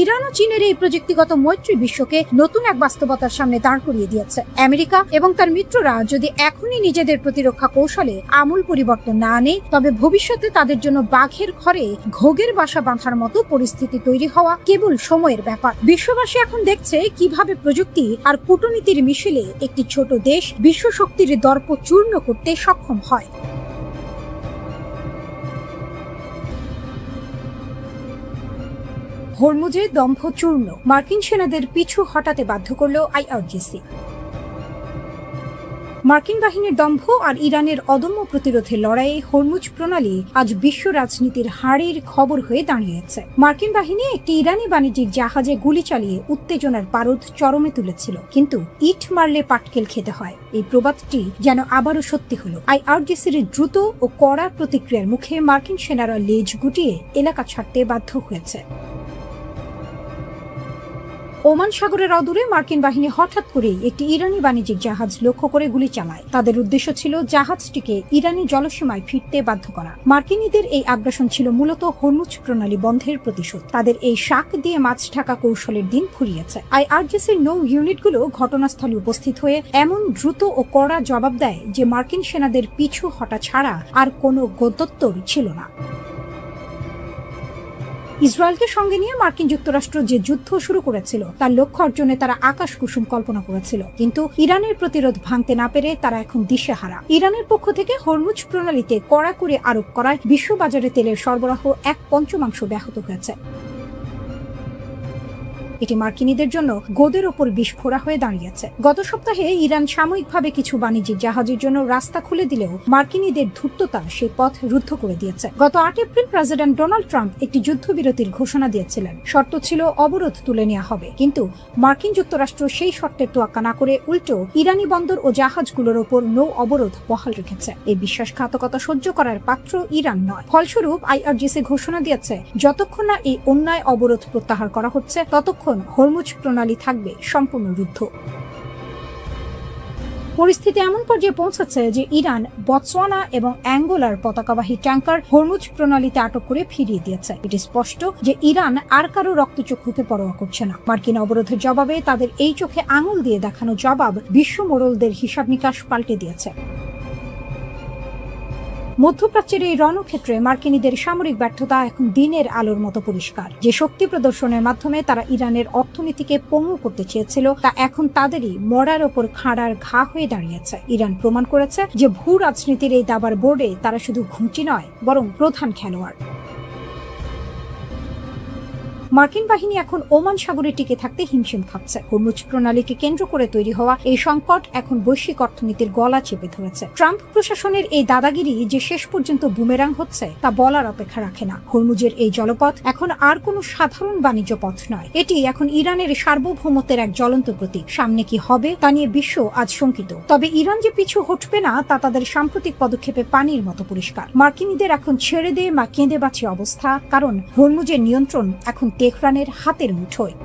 ইরান ও চীনের এই প্রযুক্তিগত মৈত্রী বিশ্বকে নতুন এক বাস্তবতার সামনে দাঁড় করিয়ে দিয়েছে। আমেরিকা এবং তার মিত্ররা যদি এখনই নিজেদের প্রতিরক্ষা কৌশলে আমূল পরিবর্তন না আনে, তবে ভবিষ্যতে তাদের জন্য বাঘের ঘরে ঘোগের বাসা বাঁধার মতো পরিস্থিতি তৈরি হওয়া কেবল সময়ের ব্যাপার। বিশ্ববাসী এখন দেখছে কিভাবে প্রযুক্তি আর কূটনীতির মিশেলে একটি ছোট দেশ বিশ্ব শক্তির দর্প চূর্ণ করতে সক্ষম হয়। হরমুজে দম্ভ চূর্ণ, মার্কিন সেনাদের পিছু হটাতে বাধ্য করল আইআরজিসি। মার্কিন বাহিনীর দম্ভ আর ইরানের অদম্য প্রতিরোধের লড়াইয়ে হরমুজ প্রণালী আজ বিশ্ব রাজনীতির হাড়ির খবর হয়ে দাঁড়িয়েছে। মার্কিন বাহিনী একটি ইরানি বাণিজ্যিক জাহাজে গুলি চালিয়ে উত্তেজনার পারদ চরমে তুলেছিল, কিন্তু ইট মারলে পাটকেল খেতে হয়। এই প্রবাদটি যেন আবারও সত্যি হলো। আইআরজিসির দ্রুত ও কড়া প্রতিক্রিয়ার মুখে মার্কিন সেনারা লেজ গুটিয়ে এলাকা ছাড়তে বাধ্য হয়েছে। ওমান সাগরের অদূরে মার্কিন বাহিনী হঠাৎ করেই একটি ইরানি বাণিজ্যিক জাহাজ লক্ষ্য করে গুলি চালায়। তাদের উদ্দেশ্য ছিল জাহাজটিকে ইরানি জলসীমায় ফিরতে বাধ্য করা। মার্কিনীদের এই আগ্রাসন ছিল মূলত হরমুজ প্রণালী বন্ধের প্রতিশোধ। তাদের এই শাক দিয়ে মাছ ঢাকা কৌশলের দিন ফুরিয়েছে। আইআরজিসির নৌ ইউনিটগুলো ঘটনাস্থলে উপস্থিত হয়ে এমন দ্রুত ও কড়া জবাব দেয় যে মার্কিন সেনাদের পিছু হটা ছাড়া আর কোনো গত্যন্তর ছিল না। ইসরায়েলকে সঙ্গে নিয়ে মার্কিন যুক্তরাষ্ট্র যে যুদ্ধ শুরু করেছিল তার লক্ষ্য অর্জনে তারা আকাশ কুসুম কল্পনা করেছিল, কিন্তু ইরানের প্রতিরোধ ভাঙতে না পেরে তারা এখন দিশেহারা। ইরানের পক্ষ থেকে হরমুজ প্রণালীতে কড়াকড়ি আরোপ করায় বিশ্ববাজারে তেলের সরবরাহ 1/5 ব্যাহত হয়েছে। এটি মার্কিনীদের জন্য গোদের ওপর বিস্ফোরা হয়ে দাঁড়িয়েছে। গত সপ্তাহে ইরান সাময়িকভাবে কিছু বাণিজ্যিক জাহাজের জন্য রাস্তা খুলে দিলেও মার্কিনীদের ধূর্ততা সেই পথ রুদ্ধ করে দিয়েছে। গত 8 এপ্রিল প্রেসিডেন্ট ডোনাল্ড ট্রাম্প একটি যুদ্ধবিরতির ঘোষণা দিয়েছিলেন। শর্ত ছিল অবরোধ তুলে নেওয়া হবে, কিন্তু মার্কিন যুক্তরাষ্ট্র সেই শর্তের তোয়াক্কা না করে উল্টো ইরানি বন্দর ও জাহাজগুলোর ওপর নৌ অবরোধ বহাল রেখেছে। এই বিশ্বাসঘাতকতা সহ্য করার পাত্র ইরান নয়। ফলস্বরূপ আইআরজিসি ঘোষণা দিয়েছে যতক্ষণ না এই অন্যায় অবরোধ প্রত্যাহার করা হচ্ছে ততক্ষণ হরমুজ প্রণালী থাকবে সম্পূর্ণ রুদ্ধ। পরিস্থিতি এমন পর্যায়ে পৌঁছাচ্ছে যে ইরান বতসোয়ানা এবং অ্যাঙ্গোলার পতাকাবাহী ট্যাঙ্কার হরমুজ প্রণালীতে আটক করে ফিরিয়ে দিয়েছে। এটি স্পষ্ট যে ইরান আর কারো রক্তচক্ষুকে পরোয়া করছে না। মার্কিন অবরোধের জবাবে তাদের এই চোখে আঙুল দিয়ে দেখানো জবাব বিশ্ব মোড়লদের হিসাব নিকাশ পাল্টে দিয়েছে। মধ্যপ্রাচ্যের এই রণক্ষেত্রে মার্কিনীদের সামরিক ব্যর্থতা এখন দিনের আলোর মতো পরিষ্কার। যে শক্তি প্রদর্শনের মাধ্যমে তারা ইরানের অর্থনীতিকে পঙ্গু করতে চেয়েছিল তা এখন তাদেরই মরার ওপর খাড়ার ঘা হয়ে দাঁড়িয়েছে। ইরান প্রমাণ করেছে যে ভূ রাজনীতির এই দাবার বোর্ডে তারা শুধু ঘুঁটি নয়, বরং প্রধান খেলোয়াড়। মার্কিন বাহিনী এখন ওমান সাগরে টিকে থাকতে হিমশিম খাচ্ছে। হরমুজ প্রণালীকে কেন্দ্র করে তৈরি হওয়া এই সংকট এখন বৈশ্বিক অর্থনীতির গলা চেপে ধরেছে। ট্রাম্প প্রশাসনের এই দাদাগিরি যে শেষ পর্যন্ত বুমেরাং হচ্ছে তা বলার অপেক্ষা রাখে না। হরমুজের এই জলপথ এখন আর কোনো সাধারণ বাণিজ্য পথ নয়, এটি এখন ইরানের সার্বভৌমত্বের এক জ্বলন্ত প্রতীক। সামনে কি হবে তা নিয়ে বিশ্ব আজ শঙ্কিত, তবে ইরান যে পিছু হটবে না তা তাদের সাম্প্রতিক পদক্ষেপে পানির মতো পরিষ্কার। মার্কিনীদের এখন ছেড়ে দে বা কেঁদে বাঁচে অবস্থা, কারণ হরমুজের নিয়ন্ত্রণ এখন তেহরানের হাতের মুঠোয়।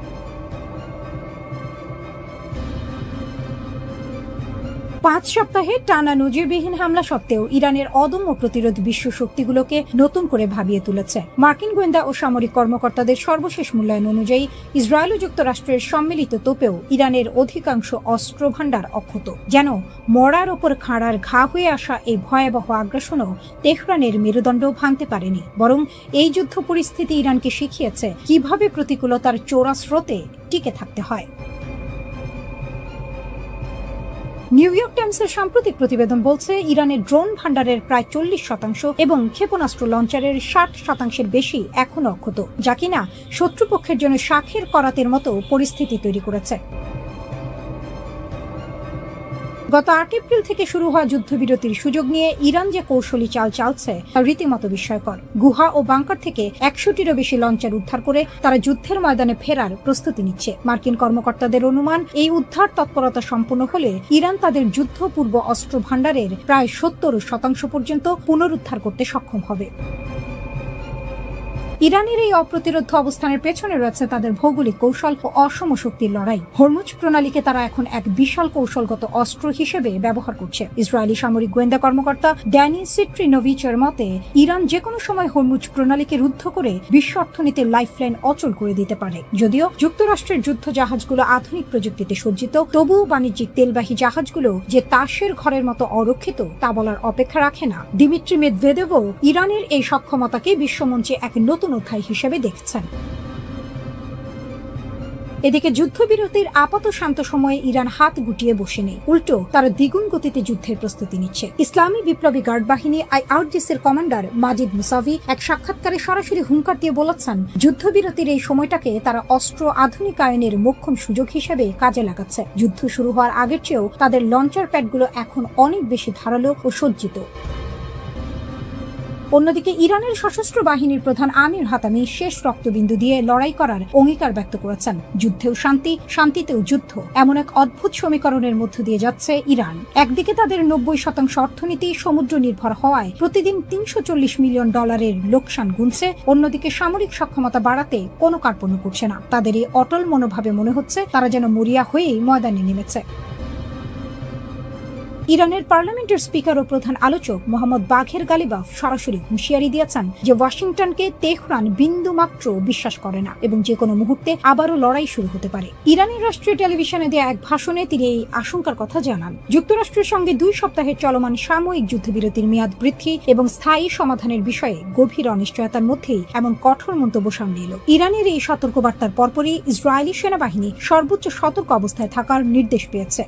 5 সপ্তাহে টানা নজিরবিহীন হামলা সত্ত্বেও ইরানের অদম্য প্রতিরোধ বিশ্ব শক্তিগুলোকে নতুন করে ভাবিয়ে তুলেছে। মার্কিন গোয়েন্দা ও সামরিক কর্মকর্তাদের সর্বশেষ মূল্যায়ন অনুযায়ী ইসরায়েল ও যুক্তরাষ্ট্রের সম্মিলিত তোপেও ইরানের অধিকাংশ অস্ত্র ভাণ্ডার অক্ষত। যেন মরার ওপর খাড়ার ঘা হয়ে আসা এই ভয়াবহ আগ্রাসনও তেহরানের মেরুদণ্ড ভাঙতে পারেনি, বরং এই যুদ্ধ পরিস্থিতি ইরানকে শিখিয়েছে কিভাবে প্রতিকূলতার চোরা স্রোতে টিকে থাকতে হয়। নিউ ইয়র্ক টাইমসের সাম্প্রতিক প্রতিবেদন বলছে ইরানের ড্রোন ভান্ডারের প্রায় 40% এবং ক্ষেপণাস্ত্র লঞ্চারের 60% বেশি এখনো অক্ষত, যা কিনা শত্রুপক্ষের জন্য শাখের করাতের মতো পরিস্থিতি তৈরি করেছে। গত 8 এপ্রিল থেকে শুরু হওয়া যুদ্ধবিরতির সুযোগ নিয়ে ইরান যে কৌশলী চাল চালছে তা রীতিমতো বিস্ময়কর। গুহা ও বাংকার থেকে 100টিরও বেশি লঞ্চার উদ্ধার করে তারা যুদ্ধের ময়দানে ফেরার প্রস্তুতি নিচ্ছে। মার্কিন কর্মকর্তাদের অনুমান, এই উদ্ধার তৎপরতা সম্পন্ন হলে ইরান তাদের যুদ্ধপূর্ব অস্ত্র ভান্ডারের প্রায় 70% পর্যন্ত পুনরুদ্ধার করতে সক্ষম হবে। ইরানের এই অপ্রতিরোধ অবস্থানের পেছনে রয়েছে তাদের ভৌগোলিক কৌশল ও অসম শক্তির লড়াই। হরমুজ প্রণালীকে তারা এখন এক বিশাল কৌশলগত অস্ত্র হিসেবে ব্যবহার করছে। ইসরায়েলি সামরিক গোয়েন্দা কর্মকর্তা ড্যানি সিট্রিনোভিচের মতে, ইরান যে কোনো সময় হরমুজ প্রণালীকে রুদ্ধ করে বিশ্ব অর্থনীতির লাইফলাইন অচল করে দিতে পারে। যদিও যুক্তরাষ্ট্রের যুদ্ধ জাহাজগুলো আধুনিক প্রযুক্তিতে সজ্জিত, তবুও বাণিজ্যিক তেলবাহী জাহাজগুলো যে তাসের ঘরের মতো অরক্ষিত তা বলার অপেক্ষা রাখে না। দিমিত্রি মেদভেদেভও ইরানের এই সক্ষমতাকে বিশ্বমঞ্চে এক নতুন অধ্যায় হিসেবে দেখছেন। এদিকে যুদ্ধবিরতির আপাত শান্ত সময়ে ইরান হাত গুটিয়ে বসে নেই, উল্টো তারা দ্বিগুণ গতিতে যুদ্ধের প্রস্তুতি নিচ্ছে। ইসলামী বিপ্লবী গার্ড বাহিনী IRGC-র কমান্ডার মাজিদ মুসাভি এক সাক্ষাৎকারে সরাসরি হুঙ্কার দিয়ে বলেছেন, যুদ্ধবিরতির এই সময়টাকে তারা অস্ত্র আধুনিকায়নের মোক্ষম সুযোগ হিসেবে কাজে লাগাচ্ছে। যুদ্ধ শুরু হওয়ার আগের চেয়েও তাদের লঞ্চার প্যাডগুলো এখন অনেক বেশি ধারালো ও সজ্জিত। অন্যদিকে ইরানের সশস্ত্র বাহিনীর প্রধান আমির হাতামি শেষ রক্তবিন্দু দিয়ে লড়াই করার অঙ্গীকার ব্যক্ত করেছেন। যুদ্ধেও শান্তি, শান্তিতেও যুদ্ধ, এমন এক অদ্ভুত সমীকরণের মধ্য দিয়ে যাচ্ছে ইরান। একদিকে তাদের 90% অর্থনীতি সমুদ্র নির্ভর হওয়ায় প্রতিদিন $340 মিলিয়ন লোকসান গুনছে, অন্যদিকে সামরিক সক্ষমতা বাড়াতে কোনো কার্পণ্য করছে না। তাদের এই অটল মনোভাবে মনে হচ্ছে তারা যেন মরিয়া হয়েই ময়দানে নেমেছে। ইরানের পার্লামেন্টের স্পিকার ও প্রধান আলোচক মোহাম্মদ বাঘের গালিবাফ সরাসরি হুঁশিয়ারি দিয়েছেন যে ওয়াশিংটনকে তেহরান বিন্দুমাত্র বিশ্বাস করে না এবং যে কোনো মুহূর্তে আবারও লড়াই শুরু হতে পারে। ইরানের রাষ্ট্রীয় টেলিভিশনে দেয়া এক ভাষণে তিনি এই আশঙ্কার কথা জানান। যুক্তরাষ্ট্রের সঙ্গে 2 সপ্তাহের চলমান সাময়িক যুদ্ধবিরতির মেয়াদ বৃদ্ধি এবং স্থায়ী সমাধানের বিষয়ে গভীর অনিশ্চয়তার মধ্যেই এমন কঠোর মন্তব্য সামনে এলো। ইরানের এই সতর্কবার্তার পরপরই ইসরায়েলি সেনাবাহিনী সর্বোচ্চ সতর্ক অবস্থায় থাকার নির্দেশ পেয়েছে।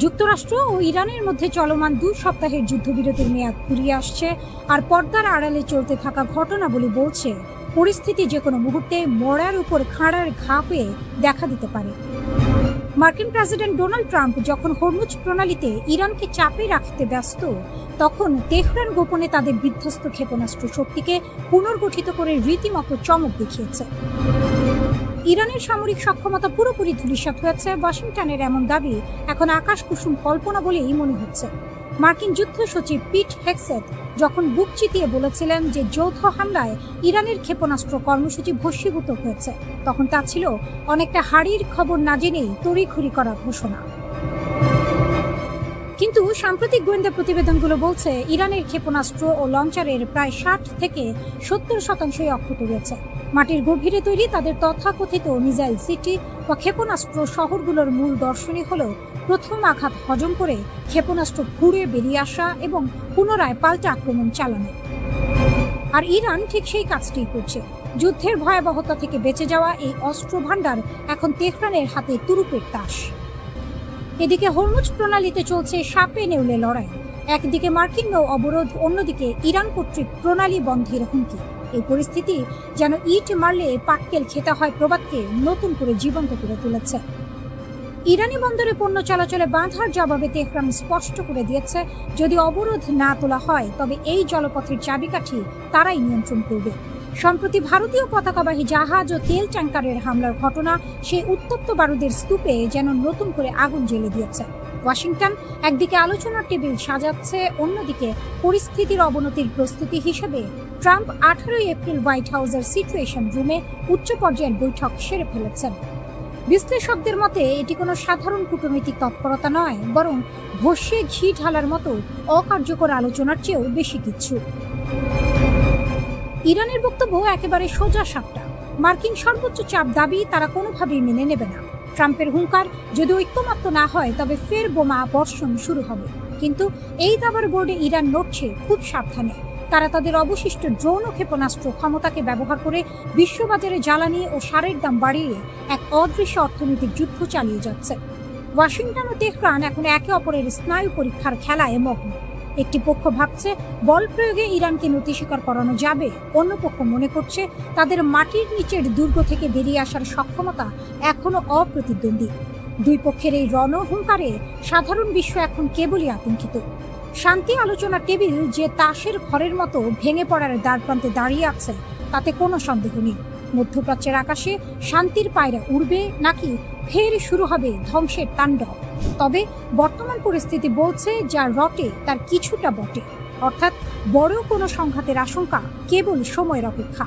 যুক্তরাষ্ট্র ও ইরানের মধ্যে চলমান 2 সপ্তাহের যুদ্ধবিরতির মেয়াদ ফুরিয়ে আসছে, আর পর্দার আড়ালে চলতে থাকা ঘটনাবলী বলছে পরিস্থিতি যে কোনো মুহূর্তে মরার উপর খাঁড়ার ঘা হয়ে দেখা দিতে পারে। মার্কিন প্রেসিডেন্ট ডোনাল্ড ট্রাম্প যখন হরমুজ প্রণালীতে ইরানকে চাপে রাখতে ব্যস্ত, তখন তেহরান গোপনে তাদের বিধ্বস্ত ক্ষেপণাস্ত্র শক্তিকে পুনর্গঠিত করে রীতিমতো চমক দেখিয়েছে। ইরানের সামরিক সক্ষমতা পুরোপুরি ধূলিসাৎ হয়েছে ওয়াশিংটনের এমন দাবি এখন আকাশ কুসুম কল্পনা বলেই মনে হচ্ছে। মার্কিন যুদ্ধ সচিব পিট হেগসেথ যখন বুক চিতিয়ে বলেছিলেন যে যৌথ হামলায় ইরানের ক্ষেপণাস্ত্র কর্মসূচি ভস্মীভূত হয়েছে, তখন তা ছিল অনেকটা হাড়ির খবর না জেনেই তড়িঘড়ি করা ঘোষণা। কিন্তু সাম্প্রতিক গোয়েন্দা প্রতিবেদনগুলো বলছে ইরানের ক্ষেপণাস্ত্র ও লঞ্চারের প্রায় 60 থেকে 70% অক্ষত রয়েছে। মাটির গভীরে তৈরি তাদের তথাকথিত মিসাইল সিটি বা ক্ষেপণাস্ত্র শহরগুলোর মূল দর্শনই হল প্রথম আঘাত হজম করে ক্ষেপণাস্ত্র ঘুরে বেরিয়ে আসা এবং পুনরায় পাল্টা আক্রমণ চালানো। আর ইরান ঠিক সেই কাজটি করছে। যুদ্ধের ভয়াবহতা থেকে বেঁচে যাওয়া এই অস্ত্র ভান্ডার এখন তেহরানের হাতে তুরুপের তাস। এদিকে হরমুজ প্রণালীতে চলছে সাপে নেউলে লড়াই। একদিকে মার্কিন নৌ অবরোধ, অন্যদিকে ইরান কর্তৃক প্রণালী বন্ধের হুমকি। এই পরিস্থিতি যেন ইট মারলে পাটকেল খেতে হয় প্রবাদকে নতুন করে জীবন্ত করে তুলেছে। ইরানি বন্দরে পণ্য চলাচলে বাঁধার জবাবে তেহরান স্পষ্ট করে দিয়েছে, যদি অবরোধ না তোলা হয় তবে এই জলপথের চাবিকাঠি তারাই নিয়ন্ত্রণ করবে। সম্প্রতি ভারতীয় পতাকাবাহী জাহাজ ও তেল ট্যাঙ্কারের হামলার ঘটনা সেই উত্তপ্ত বারুদের স্তূপে যেন নতুন করে আগুন জ্বেলে দিয়েছে। ওয়াশিংটন একদিকে আলোচনার টেবিল সাজাচ্ছে, অন্যদিকে পরিস্থিতির অবনতির প্রস্তুতি হিসেবে ট্রাম্প 18 এপ্রিল হোয়াইট হাউসের সিচুয়েশন রুমে উচ্চ পর্যায়ের বৈঠক সেরে ফেলেছেন। বিশ্লেষকদের মতে এটি কোনো সাধারণ কূটনৈতিক তৎপরতা নয়, বরং ভস্যে ঘি ঢালার মতো অকার্যকর আলোচনার চেয়েও বেশি কিছু। ইরানের বক্তব্য একেবারে সোজা সাপটা। মার্কিন সর্বোচ্চ চাপ দাবি তারা কোনোভাবেই মেনে নেবে না। ট্রাম্পের হুঙ্কার, যদি ঐক্যমত্য না হয় তবে ফের বোমা বর্ষণ শুরু হবে। কিন্তু এই দাবার বোর্ডে ইরান নড়ছে খুব সাবধানে। তারা তাদের অবশিষ্ট ড্রোন ও ক্ষেপণাস্ত্র ক্ষমতাকে ব্যবহার করে বিশ্ববাজারে জ্বালানি ও সারের দাম বাড়িয়ে এক অদৃশ্য অর্থনৈতিক যুদ্ধ চালিয়ে যাচ্ছে। ওয়াশিংটন ও তেহরান এখন একে অপরের স্নায়ু পরীক্ষার খেলায় মগ্ন। একটি পক্ষ ভাবছে বল প্রয়োগে ইরানকে নতি স্বীকার করানো যাবে, অন্য পক্ষ মনে করছে তাদের মাটির নিচের দুর্গ থেকে বেরিয়ে আসার সক্ষমতা এখনো অপ্রতিদ্বন্দ্বী। দুই পক্ষের এই রণহুঙ্কারে সাধারণ বিশ্ব এখন কেবলই আতঙ্কিত। শান্তি আলোচনা টেবিল যে তাসের ঘরের মতো ভেঙে পড়ার দ্বারপ্রান্তে দাঁড়িয়ে আছে তাতে কোনো সন্দেহ নেই। মধ্যপ্রাচ্যের আকাশে শান্তির পায়রা উড়বে নাকি ফের শুরু হবে ধ্বংসের তাণ্ডব। তবে বর্তমান পরিস্থিতি বলছে যা রটে তার কিছুটা বটে, অর্থাৎ বড় কোনো সংঘাতের আশঙ্কা কেবল সময়ের অপেক্ষা।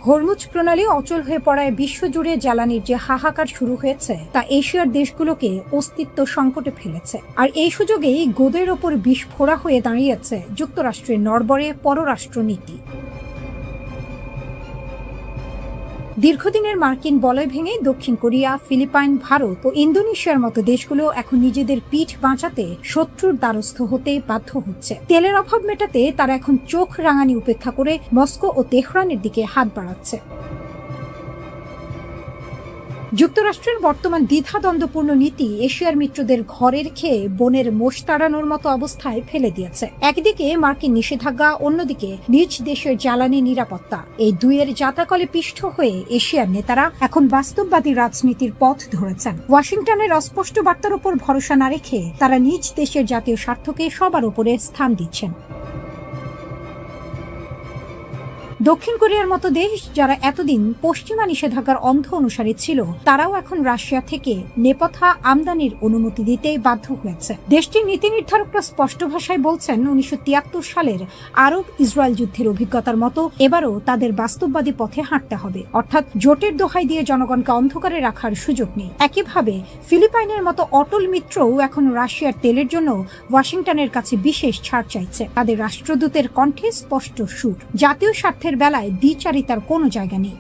হরমুজ প্রণালী অচল হয়ে পড়ায় বিশ্বজুড়ে জ্বালানির যে হাহাকার শুরু হয়েছে তা এশিয়ার দেশগুলোকে অস্তিত্ব সংকটে ফেলেছে। আর এই সুযোগেই গোদের ওপর বিস্ফোরা হয়ে দাঁড়িয়েছে যুক্তরাষ্ট্রের নড়বড়ে পররাষ্ট্রনীতি। দীর্ঘদিনের মার্কিন বলয় ভেঙে দক্ষিণ কোরিয়া, ফিলিপাইন, ভারত ও ইন্দোনেশিয়ার মতো দেশগুলো এখন নিজেদের পিঠ বাঁচাতে শত্রুর দ্বারস্থ হতে বাধ্য হচ্ছে। তেলের অভাব মেটাতে তারা এখন চোখ রাঙানি উপেক্ষা করে মস্কো ও তেহরানের দিকে হাত বাড়াচ্ছে। যুক্তরাষ্ট্রের বর্তমান দ্বিধাদ্বন্দ্বপূর্ণ নীতি এশিয়ার মিত্রদের ঘরের খেয়ে বনের মোষ তাড়ানোর মতো অবস্থায় ফেলে দিয়েছে। একদিকে মার্কিন নিষেধাজ্ঞা, অন্যদিকে নিজ দেশের জ্বালানি নিরাপত্তা, এই দুইয়ের জাতাকলে পিষ্ট হয়ে এশিয়ার নেতারা এখন বাস্তববাদী রাজনীতির পথ ধরেছেন। ওয়াশিংটনের অস্পষ্ট বার্তার উপর ভরসা না রেখে তারা নিজ দেশের জাতীয় স্বার্থকে সবার উপরে স্থান দিচ্ছেন। দক্ষিণ কোরিয়ার মতো দেশ যারা এতদিন পশ্চিমা নিষেধাজ্ঞার অন্ধ অনুসারী ছিল, তারাও এখন রাশিয়া থেকে নেপথ্যা আমদানির অনুমতি দিতে বাধ্য হয়েছে। দেশটির নীতি নির্ধারকরা স্পষ্ট ভাষায় বলছেন 1973 সালের আরব ইসরায়েল যুদ্ধের অভিজ্ঞতার মতো এবারও তাদের বাস্তববাদী পথে হাঁটতে হবে, অর্থাৎ জোটের দোহাই দিয়ে জনগণকে অন্ধকারে রাখার সুযোগ নেই। একইভাবে ফিলিপাইনের মতো অটল মিত্রও এখন রাশিয়ার তেলের জন্য ওয়াশিংটনের কাছে বিশেষ ছাড় চাইছে। তাদের রাষ্ট্রদূতের কণ্ঠে স্পষ্ট সুর, জাতীয় স্বার্থে বেলায় দ্বিচারিতার কোনো জায়গা নেই।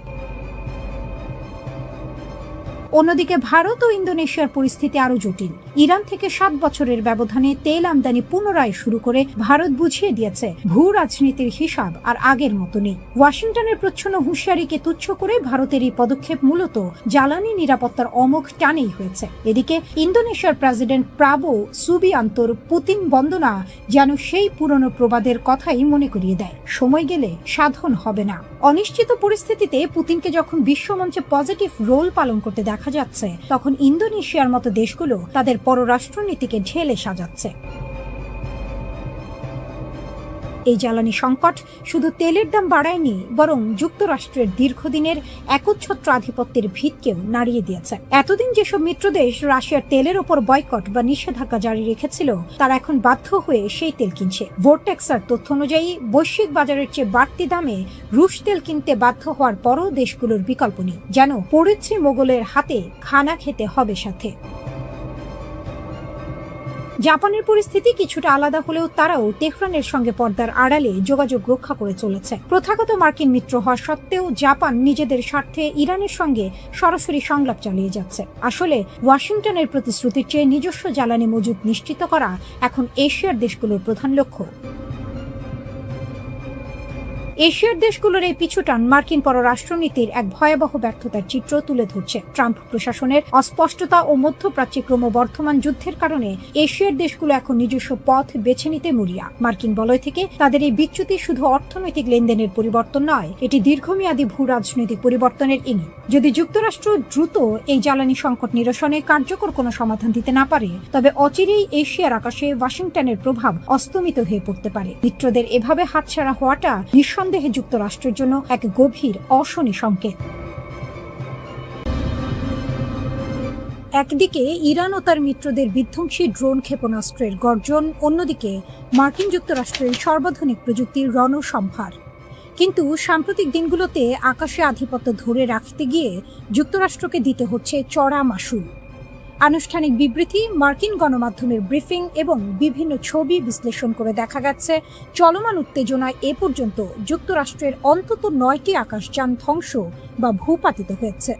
অন্যদিকে ভারত ও ইন্দোনেশিয়ার পরিস্থিতি আরো জটিল। ইরান থেকে 7 বছরের ব্যবধানে তেল আমদানি পুনরায় শুরু করে ভারত বুঝিয়ে দিয়েছে ভূ রাজনীতির হিসাব আর আগের মতো নেই। ওয়াশিংটনের প্রচ্ছন্ন হুঁশিয়ারিকে তুচ্ছ করে ভারতের এই পদক্ষেপ মূলত জ্বালানি নিরাপত্তার অমোঘ টানেই হয়েছে। এদিকে ইন্দোনেশিয়ার প্রেসিডেন্ট প্রাবো সুবিয়ান্তোর পুতিন বন্দনা যেন সেই পুরনো প্রবাদের কথাই মনে করিয়ে দেয়, সময় গেলে সাধন হবে না। অনিশ্চিত পরিস্থিতিতে পুতিনকে যখন বিশ্বমঞ্চে পজিটিভ রোল পালন করতে দেখা যাচ্ছে, তখন ইন্দোনেশিয়ার মতো দেশগুলো তাদের পররাষ্ট্রনীতিকে ঢেলে সাজাচ্ছে। এই জ্বালানি সংকট শুধু তেলের দাম বাড়ায়নি, বরং যুক্তরাষ্ট্রের দীর্ঘদিনের একচ্ছত্র আধিপত্যের ভিতকেও নাড়িয়ে দিয়েছে। এতদিন যেসব মিত্রদেশ রাশিয়ার তেলের ওপর বয়কট বা নিষেধাজ্ঞা জারি রেখেছিল, তারা এখন বাধ্য হয়ে সেই তেল কিনছে। ভোর্টেক্সের তথ্য অনুযায়ী বৈশ্বিক বাজারের চেয়ে বাড়তি দামে রুশ তেল কিনতে বাধ্য হওয়ার পরও দেশগুলোর বিকল্প নেই, যেন পড়েছে মোগলের হাতে খানা খেতে হবে সাথে। জাপানের পরিস্থিতি কিছুটা আলাদা হলেও তারাও তেহরানের সঙ্গে পর্দার আড়ালে যোগাযোগ রক্ষা করে চলেছে। প্রথাগত মার্কিন মিত্র হওয়া সত্ত্বেও জাপান নিজেদের স্বার্থে ইরানের সঙ্গে সরাসরি সংলাপ চালিয়ে যাচ্ছে। আসলে ওয়াশিংটনের প্রতিশ্রুতির চেয়ে নিজস্ব জ্বালানি মজুদ নিশ্চিত করা এখন এশিয়ার দেশগুলোর প্রধান লক্ষ্য। এশিয়ার দেশগুলোর এই পিছুটান মার্কিন পররাষ্ট্রনীতির এক ভয়াবহ ব্যর্থতার চিত্র তুলে ধরছে। ট্রাম্প প্রশাসনের অস্পষ্টতা ও মধ্যপ্রাচ্যে ক্রমবর্ধমান যুদ্ধের কারণে এশিয়ার দেশগুলো এখন নিজস্ব পথ বেছে নিতে মরিয়া। মার্কিন বলয় থেকে তাদের এই বিচ্যুতি শুধু অর্থনৈতিক লেনদেনের পরিবর্তন নয়, এটি দীর্ঘমেয়াদী ভূ রাজনৈতিক পরিবর্তনের ইঙ্গিত। যদি যুক্তরাষ্ট্র দ্রুত এই জ্বালানি সংকট নিরসনে কার্যকর কোনো সমাধান দিতে না পারে, তবে অচিরেই এশিয়ার আকাশে ওয়াশিংটনের প্রভাব অস্তমিত হয়ে পড়তে পারে। মিত্রদের এভাবে হাতছাড়া হওয়াটা নিঃসন্দেহে যুক্তরাষ্ট্রের জন্য এক গভীর অশনি সংকেত। একদিকে ইরান ও তার মিত্রদের বিধ্বংসী ড্রোন ক্ষেপণাস্ত্রের গর্জন, অন্যদিকে মার্কিন যুক্তরাষ্ট্রের সর্বাধুনিক প্রযুক্তির রণসম্ভার। কিন্তু সাম্প্রতিক দিনগুলোতে আকাশে আধিপত্য ধরে রাখতে গিয়ে যুক্তরাষ্ট্রকে দিতে হচ্ছে চড়া মাশুল। আনুষ্ঠানিক বিবৃতি, মার্কিন গণমাধ্যমের ব্রিফিং এবং বিভিন্ন ছবি বিশ্লেষণ করে দেখা গেছে চলমান উত্তেজনায় এ পর্যন্ত যুক্তরাষ্ট্রের অন্তত 9টি আকাশযান ধ্বংস বা ভূপাতিত হয়েছে।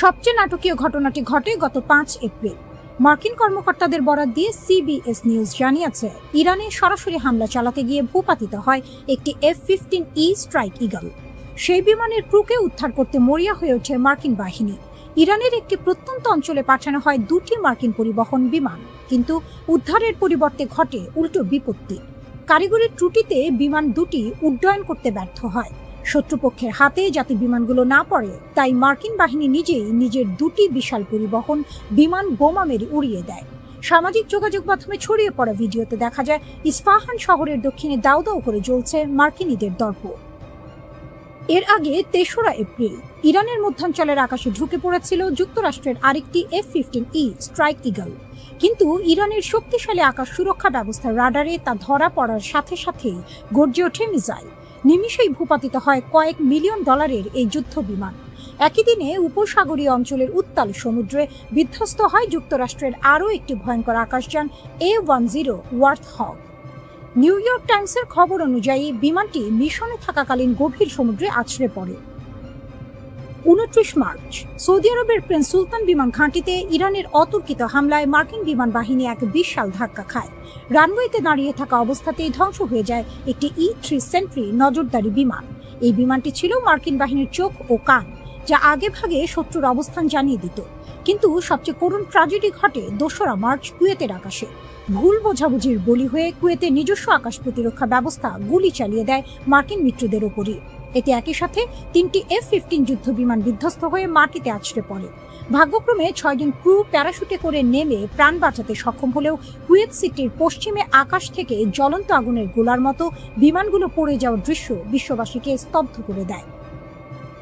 সবচেয়ে নাটকীয় ঘটনাটি ঘটে গত 5 এপ্রিল। মার্কিন কর্মকর্তাদের বরাত দিয়ে সিবিএস নিউজ জানিয়েছে, ইরানে সরাসরি হামলা চালাতে গিয়ে ভূপাতিত হয় একটি F-15E স্ট্রাইক ঈগল। সেই বিমানের ক্রুকে উদ্ধার করতে মরিয়া হয়ে ওঠে মার্কিন বাহিনী। ইরানের একটি প্রত্যন্ত অঞ্চলে পাঠানো হয় 2টি মার্কিন পরিবহন বিমান, কিন্তু উদ্ধারের পরিবর্তে ঘটে উল্টো বিপত্তি। কারিগরি ত্রুটিতে বিমান দুটি উড্ডয়ন করতে ব্যর্থ হয়। শত্রুপক্ষের হাতে যাতে বিমানগুলো না পড়ে, তাই মার্কিন বাহিনী নিজেই নিজের 2টি বিশাল পরিবহন বিমান বোমা মেরে উড়িয়ে দেয়। সামাজিক যোগাযোগ মাধ্যমে ছড়িয়ে পড়া ভিডিওতে দেখা যায় ইস্পাহান শহরের দক্ষিণে দাউ দাউ করে জ্বলছে মার্কিনীদের দর্প। এর আগে 3রা এপ্রিল ইরানের মধ্যাঞ্চলের আকাশে ঢুকে পড়েছিল যুক্তরাষ্ট্রের আরেকটি F-15E স্ট্রাইক ঈগল, কিন্তু ইরানের শক্তিশালী আকাশ সুরক্ষা ব্যবস্থার রাডারে তা ধরা পড়ার সাথে সাথেই গর্জে ওঠে মিসাইল। নিমিষেই ভূপাতিত হয় কয়েক মিলিয়ন ডলারের এই যুদ্ধ বিমান। একই দিনে উপসাগরীয় অঞ্চলের উত্তাল সমুদ্রে বিধ্বস্ত হয় যুক্তরাষ্ট্রের আরও একটি ভয়ঙ্কর আকাশযান A-10 ওয়ার্থহগ। নিউ ইয়র্ক টাইমসের খবর অনুযায়ী বিমানটি মিশনে থাকাকালীন গভীর সমুদ্রে আছড়ে পড়ে। 29 মার্চ সৌদি আরবের প্রিন্স সুলতান বিমান ঘাঁটিতে ইরানের অতর্কিত হামলায় মার্কিন বিমান বাহিনী এক বিশাল ধাক্কা খায়। রানওয়েতে দাঁড়িয়ে থাকা অবস্থাতেই ধ্বংস হয়ে যায় একটি E-3 সেন্ট্রি নজরদারি বিমান। এই বিমানটি ছিল মার্কিন বাহিনীর চোখ ও কান, যা আগে ভাগে শত্রুর অবস্থান জানিয়ে দিত। কিন্তু সবচেয়ে করুণ ট্র্যাজেডি ঘটে 2রা মার্চ কুয়েতের আকাশে। ভুল বোঝাবুঝির বলি হয়ে কুয়েতের নিজস্ব আকাশ প্রতিরক্ষা ব্যবস্থা গুলি চালিয়ে দেয় মার্কিন মিত্রদের ওপরই। এতে একই সাথে 3টি F-15 যুদ্ধ বিমান বিধ্বস্ত হয়ে মাটিতে আছড়ে পড়ে। ভাগ্যক্রমে 6 জন ক্রু প্যারাশুটে করে নেমে প্রাণ বাঁচাতে সক্ষম হলেও কুয়েত সিটির পশ্চিমে আকাশ থেকে জ্বলন্ত আগুনের গোলার মতো বিমানগুলো পড়ে যাওয়ার দৃশ্য বিশ্ববাসীকে স্তব্ধ করে দেয়।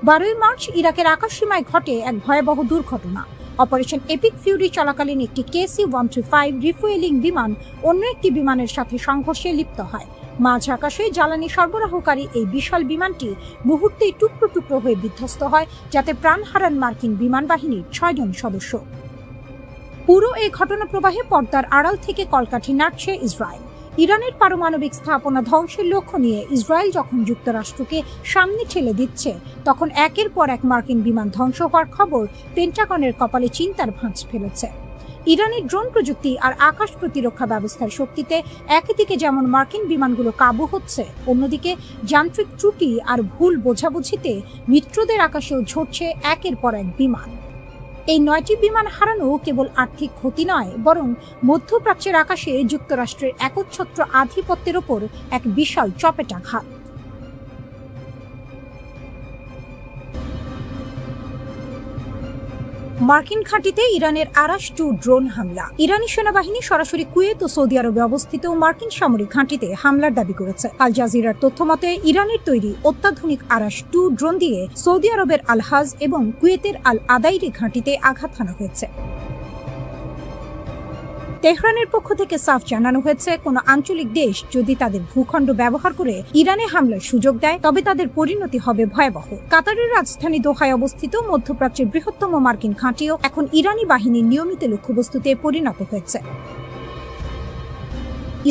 12 মার্চ ইরাকের আকাশসীমায় ঘটে এক ভয়াবহ দুর্ঘটনা। অপারেশন এপিক ফিউরি চলাকালীন একটি KC-135 রিফুয়েলিং বিমান অন্য একটি বিমানের সাথে সংঘর্ষে লিপ্ত হয়। মাঝ আকাশে জ্বালানি সরবরাহকারী এই বিশাল বিমানটি মুহূর্তেই টুকরো টুকরো হয়ে বিধ্বস্ত হয়, যাতে প্রাণ হারান মার্কিন বিমান বাহিনীর 6 জন সদস্য। পুরো এই ঘটনা প্রবাহে পর্দার আড়াল থেকে কলকাঠি নাড়ছে ইসরায়েল। ইরানের পারমাণবিক স্থাপনা ধ্বংসের লক্ষ্য নিয়ে ইসরায়েল যখন যুক্তরাষ্ট্রকে সামনে ঠেলে দিচ্ছে, তখন একের পর এক মার্কিন বিমান ধ্বংস হওয়ার খবর পেন্টাগনের কপালে চিন্তার ভাঁজ ফেলেছে। ইরানের ড্রোন প্রযুক্তি আর আকাশ প্রতিরক্ষা ব্যবস্থার শক্তিতে একদিকে যেমন মার্কিন বিমানগুলো কাবু হচ্ছে, অন্যদিকে যান্ত্রিক ত্রুটি আর ভুল বোঝাবুঝিতে মিত্রদের আকাশেও ঝরছে একের পর এক বিমান। এই 9টি বিমান হারানো কেবল আর্থিক ক্ষতি নয়, বরং মধ্যপ্রাচ্যের আকাশে যুক্তরাষ্ট্রের একচ্ছত্র আধিপত্যের ওপর এক বিশাল চপেটাঘাত। মার্কিন ঘাঁটিতে ইরানের আরাশ-2 ড্রোন হামলা। ইরানি সেনাবাহিনী সরাসরি কুয়েত ও সৌদি আরবে অবস্থিত মার্কিন সামরিক ঘাঁটিতে হামলার দাবি করেছে। আল জাজিরার তথ্যমতে ইরানের তৈরি অত্যাধুনিক আরাশ-2 ড্রোন দিয়ে সৌদি আরবের আল-হাজ এবং কুয়েতের আল-আদাইরি ঘাঁটিতে আঘাত হানা হয়েছে। তেহরানের পক্ষ থেকে সাফ জানানো হয়েছে, কোনো আঞ্চলিক দেশ যদি তাদের ভূখণ্ড ব্যবহার করে ইরানে হামলার সুযোগ দেয়, তবে তাদের পরিণতি হবে ভয়াবহ। কাতারের রাজধানী দোহায় অবস্থিত মধ্যপ্রাচ্যের বৃহত্তম মার্কিন ঘাঁটিও এখন ইরানি বাহিনীর নিয়মিত লক্ষ্যবস্তুতে পরিণত হয়েছে।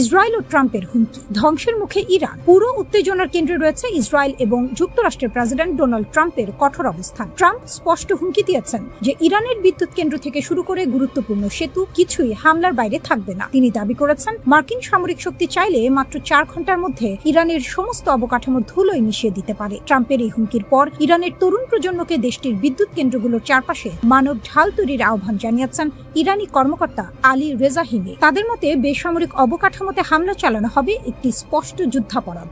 ইসরায়েল ও ট্রাম্পের হুমকি, ধ্বংসের মুখে ইরান। পুরো উত্তেজনার কেন্দ্রে রয়েছে ইসরায়েল এবং যুক্তরাষ্ট্রের প্রেসিডেন্ট ডোনাল্ড ট্রাম্পের কঠোর অবস্থান। ট্রাম্প স্পষ্ট হুমকি দিয়েছেন যে ইরানের বিদ্যুৎ কেন্দ্র থেকে শুরু করে গুরুত্বপূর্ণ সেতু কিছুই হামলার বাইরে থাকবে না। তিনি দাবি করেছেন, মার্কিন সামরিক শক্তি চাইলে মাত্র 4 ঘন্টার মধ্যে ইরানের সমস্ত অবকাঠামো ধুলোয় মিশিয়ে দিতে পারে। ট্রাম্পের এই হুমকির পর ইরানের তরুণ প্রজন্মকে দেশটির বিদ্যুৎ কেন্দ্রগুলোর চারপাশে মানব ঢাল তৈরির আহ্বান জানিয়েছেন ইরানি কর্মকর্তা আলী রেজাহিমি। তাদের মতে বেসামরিক অবকাঠামোতে হামলা চালানো হবে একটি স্পষ্ট যুদ্ধাপরাধ।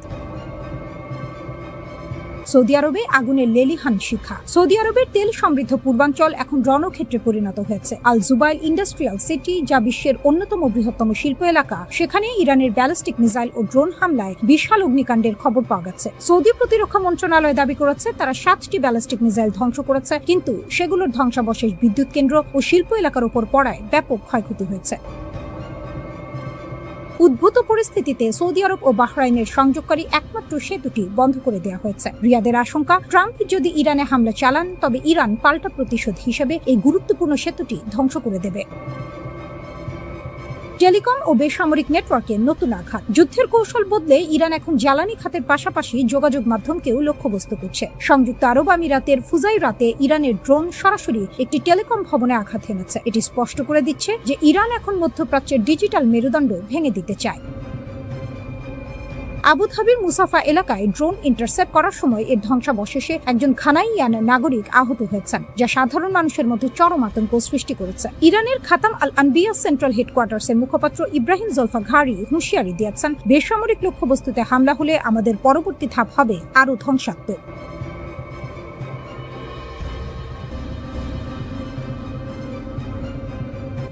সৌদি আরবে আগুনের লেলিহান শিখা। সৌদি আরবের তেল সমৃদ্ধ পূর্বাঞ্চল এখন রণক্ষেত্রে পরিণত হয়েছে। আল জুবাইল ইন্ডাস্ট্রিয়াল সিটি, যা বিশ্বের অন্যতম বৃহত্তম শিল্প এলাকা, সেখানে ইরানের ব্যালিস্টিক মিসাইল ও ড্রোন হামলায় বিশাল অগ্নিকাণ্ডের খবর পাওয়া গেছে। সৌদি প্রতিরক্ষা মন্ত্রণালয় দাবি করেছে তারা 7টি ব্যালিস্টিক মিসাইল ধ্বংস করেছে, কিন্তু সেগুলোর ধ্বংসাবশেষ বিদ্যুৎ কেন্দ্র ও শিল্প এলাকার উপর পড়ায় ব্যাপক ক্ষয়ক্ষতি হয়েছে। উদ্ভূত পরিস্থিতিতে সৌদি আরব ও বাহরাইনের সংযোগকারী একমাত্র সেতুটি বন্ধ করে দেওয়া হয়েছে। রিয়াদের আশঙ্কা, ট্রাম্প যদি ইরানে হামলা চালান, তবে ইরান পাল্টা প্রতিশোধ হিসেবে এই গুরুত্বপূর্ণ সেতুটি ধ্বংস করে দেবে। টেলিকম ও বেসামরিক নেটওয়ার্কে নতুন আঘাত। যুদ্ধের কৌশল বদলে ইরান এখন জ্বালানি খাতের পাশাপাশি যোগাযোগ মাধ্যমকেও লক্ষ্যবস্তু করছে। সংযুক্ত আরব আমিরাতের ফুজাইরাতে ইরানের ড্রোন সরাসরি একটি টেলিকম ভবনে আঘাত হেনেছে। এটি স্পষ্ট করে দিচ্ছে যে ইরান এখন মধ্যপ্রাচ্যের ডিজিটাল মেরুদণ্ড ভেঙে দিতে চায়। আবুধাবির মুসাফা এলাকায় ড্রোন ইন্টারসেপ্ট করার সময় এর ধ্বংসাবশেষে একজন ঘানাইয়ান নাগরিক আহত হয়েছেন, যা সাধারণ মানুষের মধ্যে চরম আতঙ্ক সৃষ্টি করেছে। ইরানের খাতাম আল আনবিয়া সেন্ট্রাল হেডকোয়ার্টার্সের মুখপাত্র ইব্রাহিম জলফাঘারি হুঁশিয়ারি দিয়েছেন, বেসামরিক লক্ষ্যবস্তুতে হামলা হলে আমাদের পরবর্তী ধাপ হবে আরও ধ্বংসাত্মক।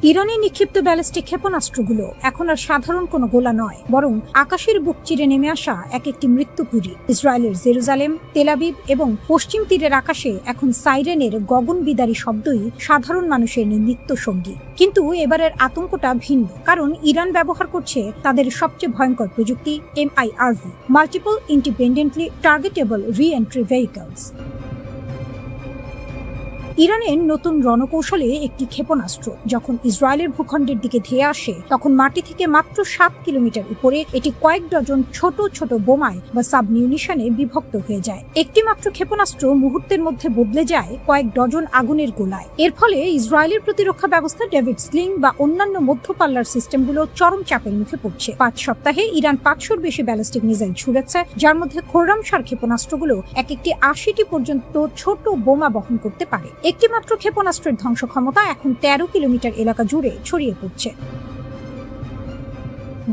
ইরানে নিক্ষিপ্ত ব্যালিস্টিক ক্ষেপণাস্ত্রগুলো এখন আর সাধারণ কোনো গোলা নয়, বরং আকাশের বুক চিরে নেমে আসা এক একটি মৃত্যুপুরী। ইসরায়েলের জেরুজালেম, তেল আবিব এবং পশ্চিম তীরের আকাশে এখন সাইরেনের গগনবিদারী শব্দই সাধারণ মানুষের নিত্য সঙ্গী। কিন্তু এবারের আতঙ্কটা ভিন্ন, কারণ ইরান ব্যবহার করছে তাদের সবচেয়ে ভয়ঙ্কর প্রযুক্তি MIRV, multiple independently targetable re-entry vehicles. ইরানের নতুন রণকৌশলে একটি ক্ষেপণাস্ত্র যখন ইসরায়েলের ভূখণ্ডের দিকে ধেয়ে আসে, তখন মাটি থেকে মাত্র 7 কিলোমিটার উপরে এটি কয়েক ডজন ছোট ছোট বোমায় বা সাবমিউনিশনে বিভক্ত হয়ে যায়। একটি মাত্র ক্ষেপণাস্ত্র মুহূর্তের মধ্যে বদলে যায় কয়েক ডজন আগুনের গোলায়। এর ফলে ইসরায়েলের প্রতিরক্ষা ব্যবস্থা ডেভিড স্লিং বা অন্যান্য মধ্যপাল্লার সিস্টেমগুলো চরম চাপের মুখে পড়ছে। 5 সপ্তাহে ইরান 500-র বেশি ব্যালিস্টিক মিসাইল ছুড়েছে, যার মধ্যে খোরামশার ক্ষেপণাস্ত্রগুলো এক একটি 80টি পর্যন্ত ছোট বোমা বহন করতে পারে। একটি মাত্র ক্ষেপণাস্ত্রের ধ্বংস ক্ষমতা এখন 13 কিলোমিটার এলাকা জুড়ে ছড়িয়ে পড়ছে।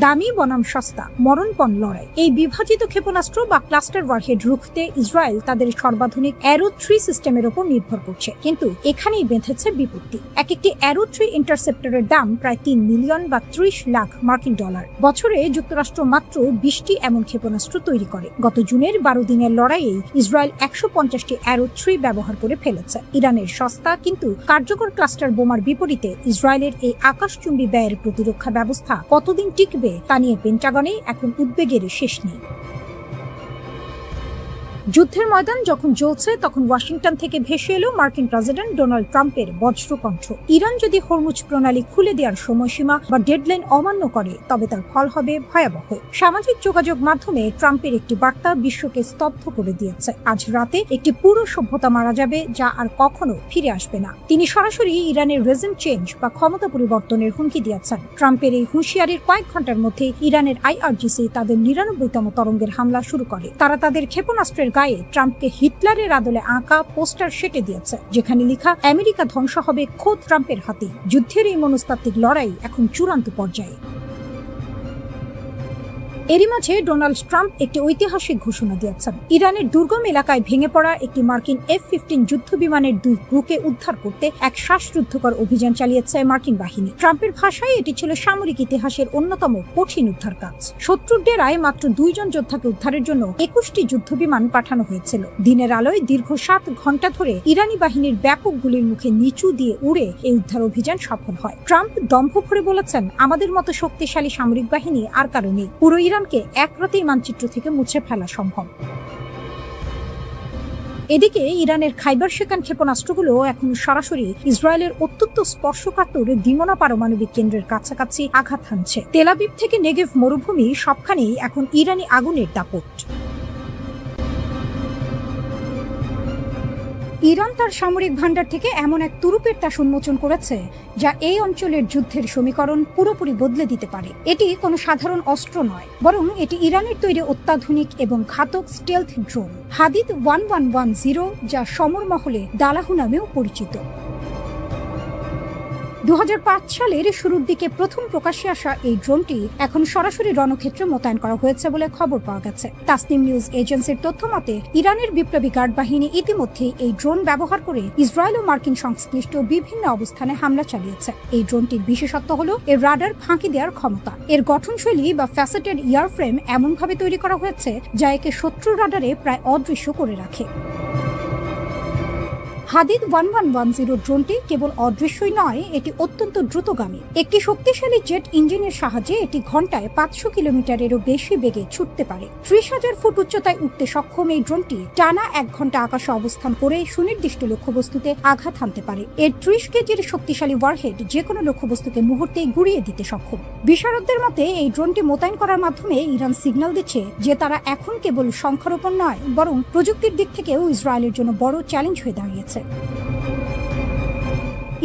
দামি বনাম সস্তা, মরণপণ লড়াই। এই বিভাজিত ক্ষেপণাস্ত্র বা ক্লাস্টার ওয়ারহেড রুখতে ইসরায়েল তাদের সর্বাধুনিক অ্যারো 3 সিস্টেমের উপর নির্ভর করছে, কিন্তু এখানেই বেঁধেছে বিপত্তি। এক একটি অ্যারো 3 ইন্টারসেপ্টরের দাম প্রায় 3 মিলিয়ন বা 30 লাখ মার্কিন ডলার। বছরে যুক্তরাষ্ট্র মাত্র 20টি এমন ক্ষেপণাস্ত্র তৈরি করে। গত জুনের 12 দিনের লড়াইয়ে ইসরায়েল 150টি অ্যারো 3 ব্যবহার করে ফেলেছে। ইরানের সস্তা কিন্তু কার্যকর ক্লাস্টার বোমার বিপরীতে ইসরায়েলের এই আকাশচুম্বী ব্যয়ের প্রতিরক্ষা ব্যবস্থা কতদিন টিকবে তা নিয়ে পেন্টাগনে এখন উদ্বেগের শেষ নেই। যুদ্ধের ময়দান যখন জ্বলছে, তখন ওয়াশিংটন থেকে ভেসে এলো মার্কিন প্রেসিডেন্ট ডোনাল্ড ট্রাম্পের বজ্রকণ্ঠ। ইরান যদি হরমুজ প্রণালী খুলে দেওয়ার সময়সীমা বা ডেডলাইন অমান্য করে, তবে তার ফল হবে ভয়াবহ। সামাজিক যোগাযোগ মাধ্যমে ট্রাম্পের একটি বার্তা বিশ্বকে স্তব্ধ করে দিয়েছে। আজ রাতে একটি পুরো সভ্যতা মারা যাবে, যা আর কখনো ফিরে আসবে না। তিনি সরাসরি ইরানের রেজিম চেঞ্জ বা ক্ষমতা পরিবর্তনের হুমকি দিয়েছেন। ট্রাম্পের এই হুঁশিয়ারির কয়েক ঘন্টার মধ্যে ইরানের IRGC তাদের 99তম তরঙ্গের হামলা শুরু করে। তারা তাদের ক্ষেপণাস্ত্রের গায়ে ট্রাম্পকে হিটলারের আদলে আঁকা পোস্টার সেটে দিয়েছে, যেখানে লেখা আমেরিকা ধ্বংস হবে খোদ ট্রাম্পের হাতে। যুদ্ধের এই মনস্তাত্ত্বিক লড়াই এখন চূড়ান্ত পর্যায়ে। এরই মাঝে ডোনাল্ড ট্রাম্প একটি ঐতিহাসিক ঘোষণা দিয়েছেন। ইরানের দুর্গম এলাকায় ভেঙে পড়া একটি মার্কিন F-15 যুদ্ধ বিমানের 2 ক্রুকে উদ্ধার করতে এক শ্বাসরুদ্ধকর অভিযান চালিয়েছে মার্কিন বাহিনী। ট্রাম্পের ভাষায় এটি ছিল সামরিক ইতিহাসের অন্যতম কঠিন উদ্ধার কাজ। শত্রুর ডেরায় মাত্র 2 জন যোদ্ধাকে উদ্ধারের জন্য 21টি যুদ্ধ বিমান পাঠানো হয়েছিল। দিনের আলোয় দীর্ঘ 7 ঘন্টা ধরে ইরানি বাহিনীর ব্যাপক গুলির মুখে নিচু দিয়ে উড়ে এই উদ্ধার অভিযান সফল হয়। ট্রাম্প দম্ভ ভরে বলেছেন, আমাদের মতো শক্তিশালী সামরিক বাহিনী আর কারো নেই। পুরো ইরানকে এক রাতেই মানচিত্র থেকে মুছে ফেলা সম্ভব। এদিকে ইরানের খাইবার শেখান ক্ষেপণাস্ত্রগুলো এখন সরাসরি ইসরায়েলের অত্যন্ত স্পর্শকাতর দিমনা পারমাণবিক কেন্দ্রের কাছাকাছি আঘাত হানছে। তেল আবিব থেকে নেগেভ মরুভূমি সবখানেই এখন ইরানি আগুনের দাপট। ইরান তার সামরিক ভান্ডার থেকে এমন এক তুরুপের তাস উন্মোচন করেছে, যা এই অঞ্চলের যুদ্ধের সমীকরণ পুরোপুরি বদলে দিতে পারে। এটি কোনো সাধারণ অস্ত্র নয়, বরং এটি ইরানের তৈরি অত্যাধুনিক এবং ঘাতক স্টেলথ ড্রোন হাদিদ 1110, যা সমর মহলে দালাহু নামেও পরিচিত। 2005 সালের শুরুর দিকে প্রথম প্রকাশ্যে আসা এই ড্রোনটি এখন সরাসরি রণক্ষেত্রে মোতায়েন করা হয়েছে বলে খবর পাওয়া গেছে। তাসনিম নিউজ এজেন্সির তথ্য মতে, ইরানের বিপ্লবী গার্ড বাহিনী ইতিমধ্যেই এই ড্রোন ব্যবহার করে ইসরায়েল ও মার্কিন সংশ্লিষ্ট বিভিন্ন অবস্থানে হামলা চালিয়েছে। এই ড্রোনটির বিশেষত্ব হল এর রাডার ফাঁকি দেওয়ার ক্ষমতা। এর গঠনশৈলী বা ফ্যাসেটেড ইয়ারফ্রেম এমনভাবে তৈরি করা হয়েছে যা একে শত্রু রাডারে প্রায় অদৃশ্য করে রাখে। হাদিদ 1110 ড্রোনটি কেবল অদৃশ্যই নয়, এটি অত্যন্ত দ্রুতগামী। একটি শক্তিশালী জেট ইঞ্জিনের সাহায্যে এটি ঘন্টায় 500 কিলোমিটারেরও বেশি বেগে ছুটতে পারে। 30,000 ফুট উচ্চতায় উঠতে সক্ষম এই ড্রোনটি টানা 1 ঘন্টা আকাশে অবস্থান করে সুনির্দিষ্ট লক্ষ্যবস্তুতে আঘাত হানতে পারে। এর 30 কেজির শক্তিশালী ওয়ারহেড যে কোনো লক্ষ্যবস্তুকে মুহূর্তেই গুড়িয়ে দিতে সক্ষম। বিশারদদের মতে এই ড্রোনটি মোতায়েন করার মাধ্যমে ইরান সিগন্যাল দিচ্ছে যে তারা এখন কেবল সংখ্যারোপণ নয়, বরং প্রযুক্তির দিক থেকেও ইসরায়েলের জন্য বড় চ্যালেঞ্জ হয়ে দাঁড়িয়েছে।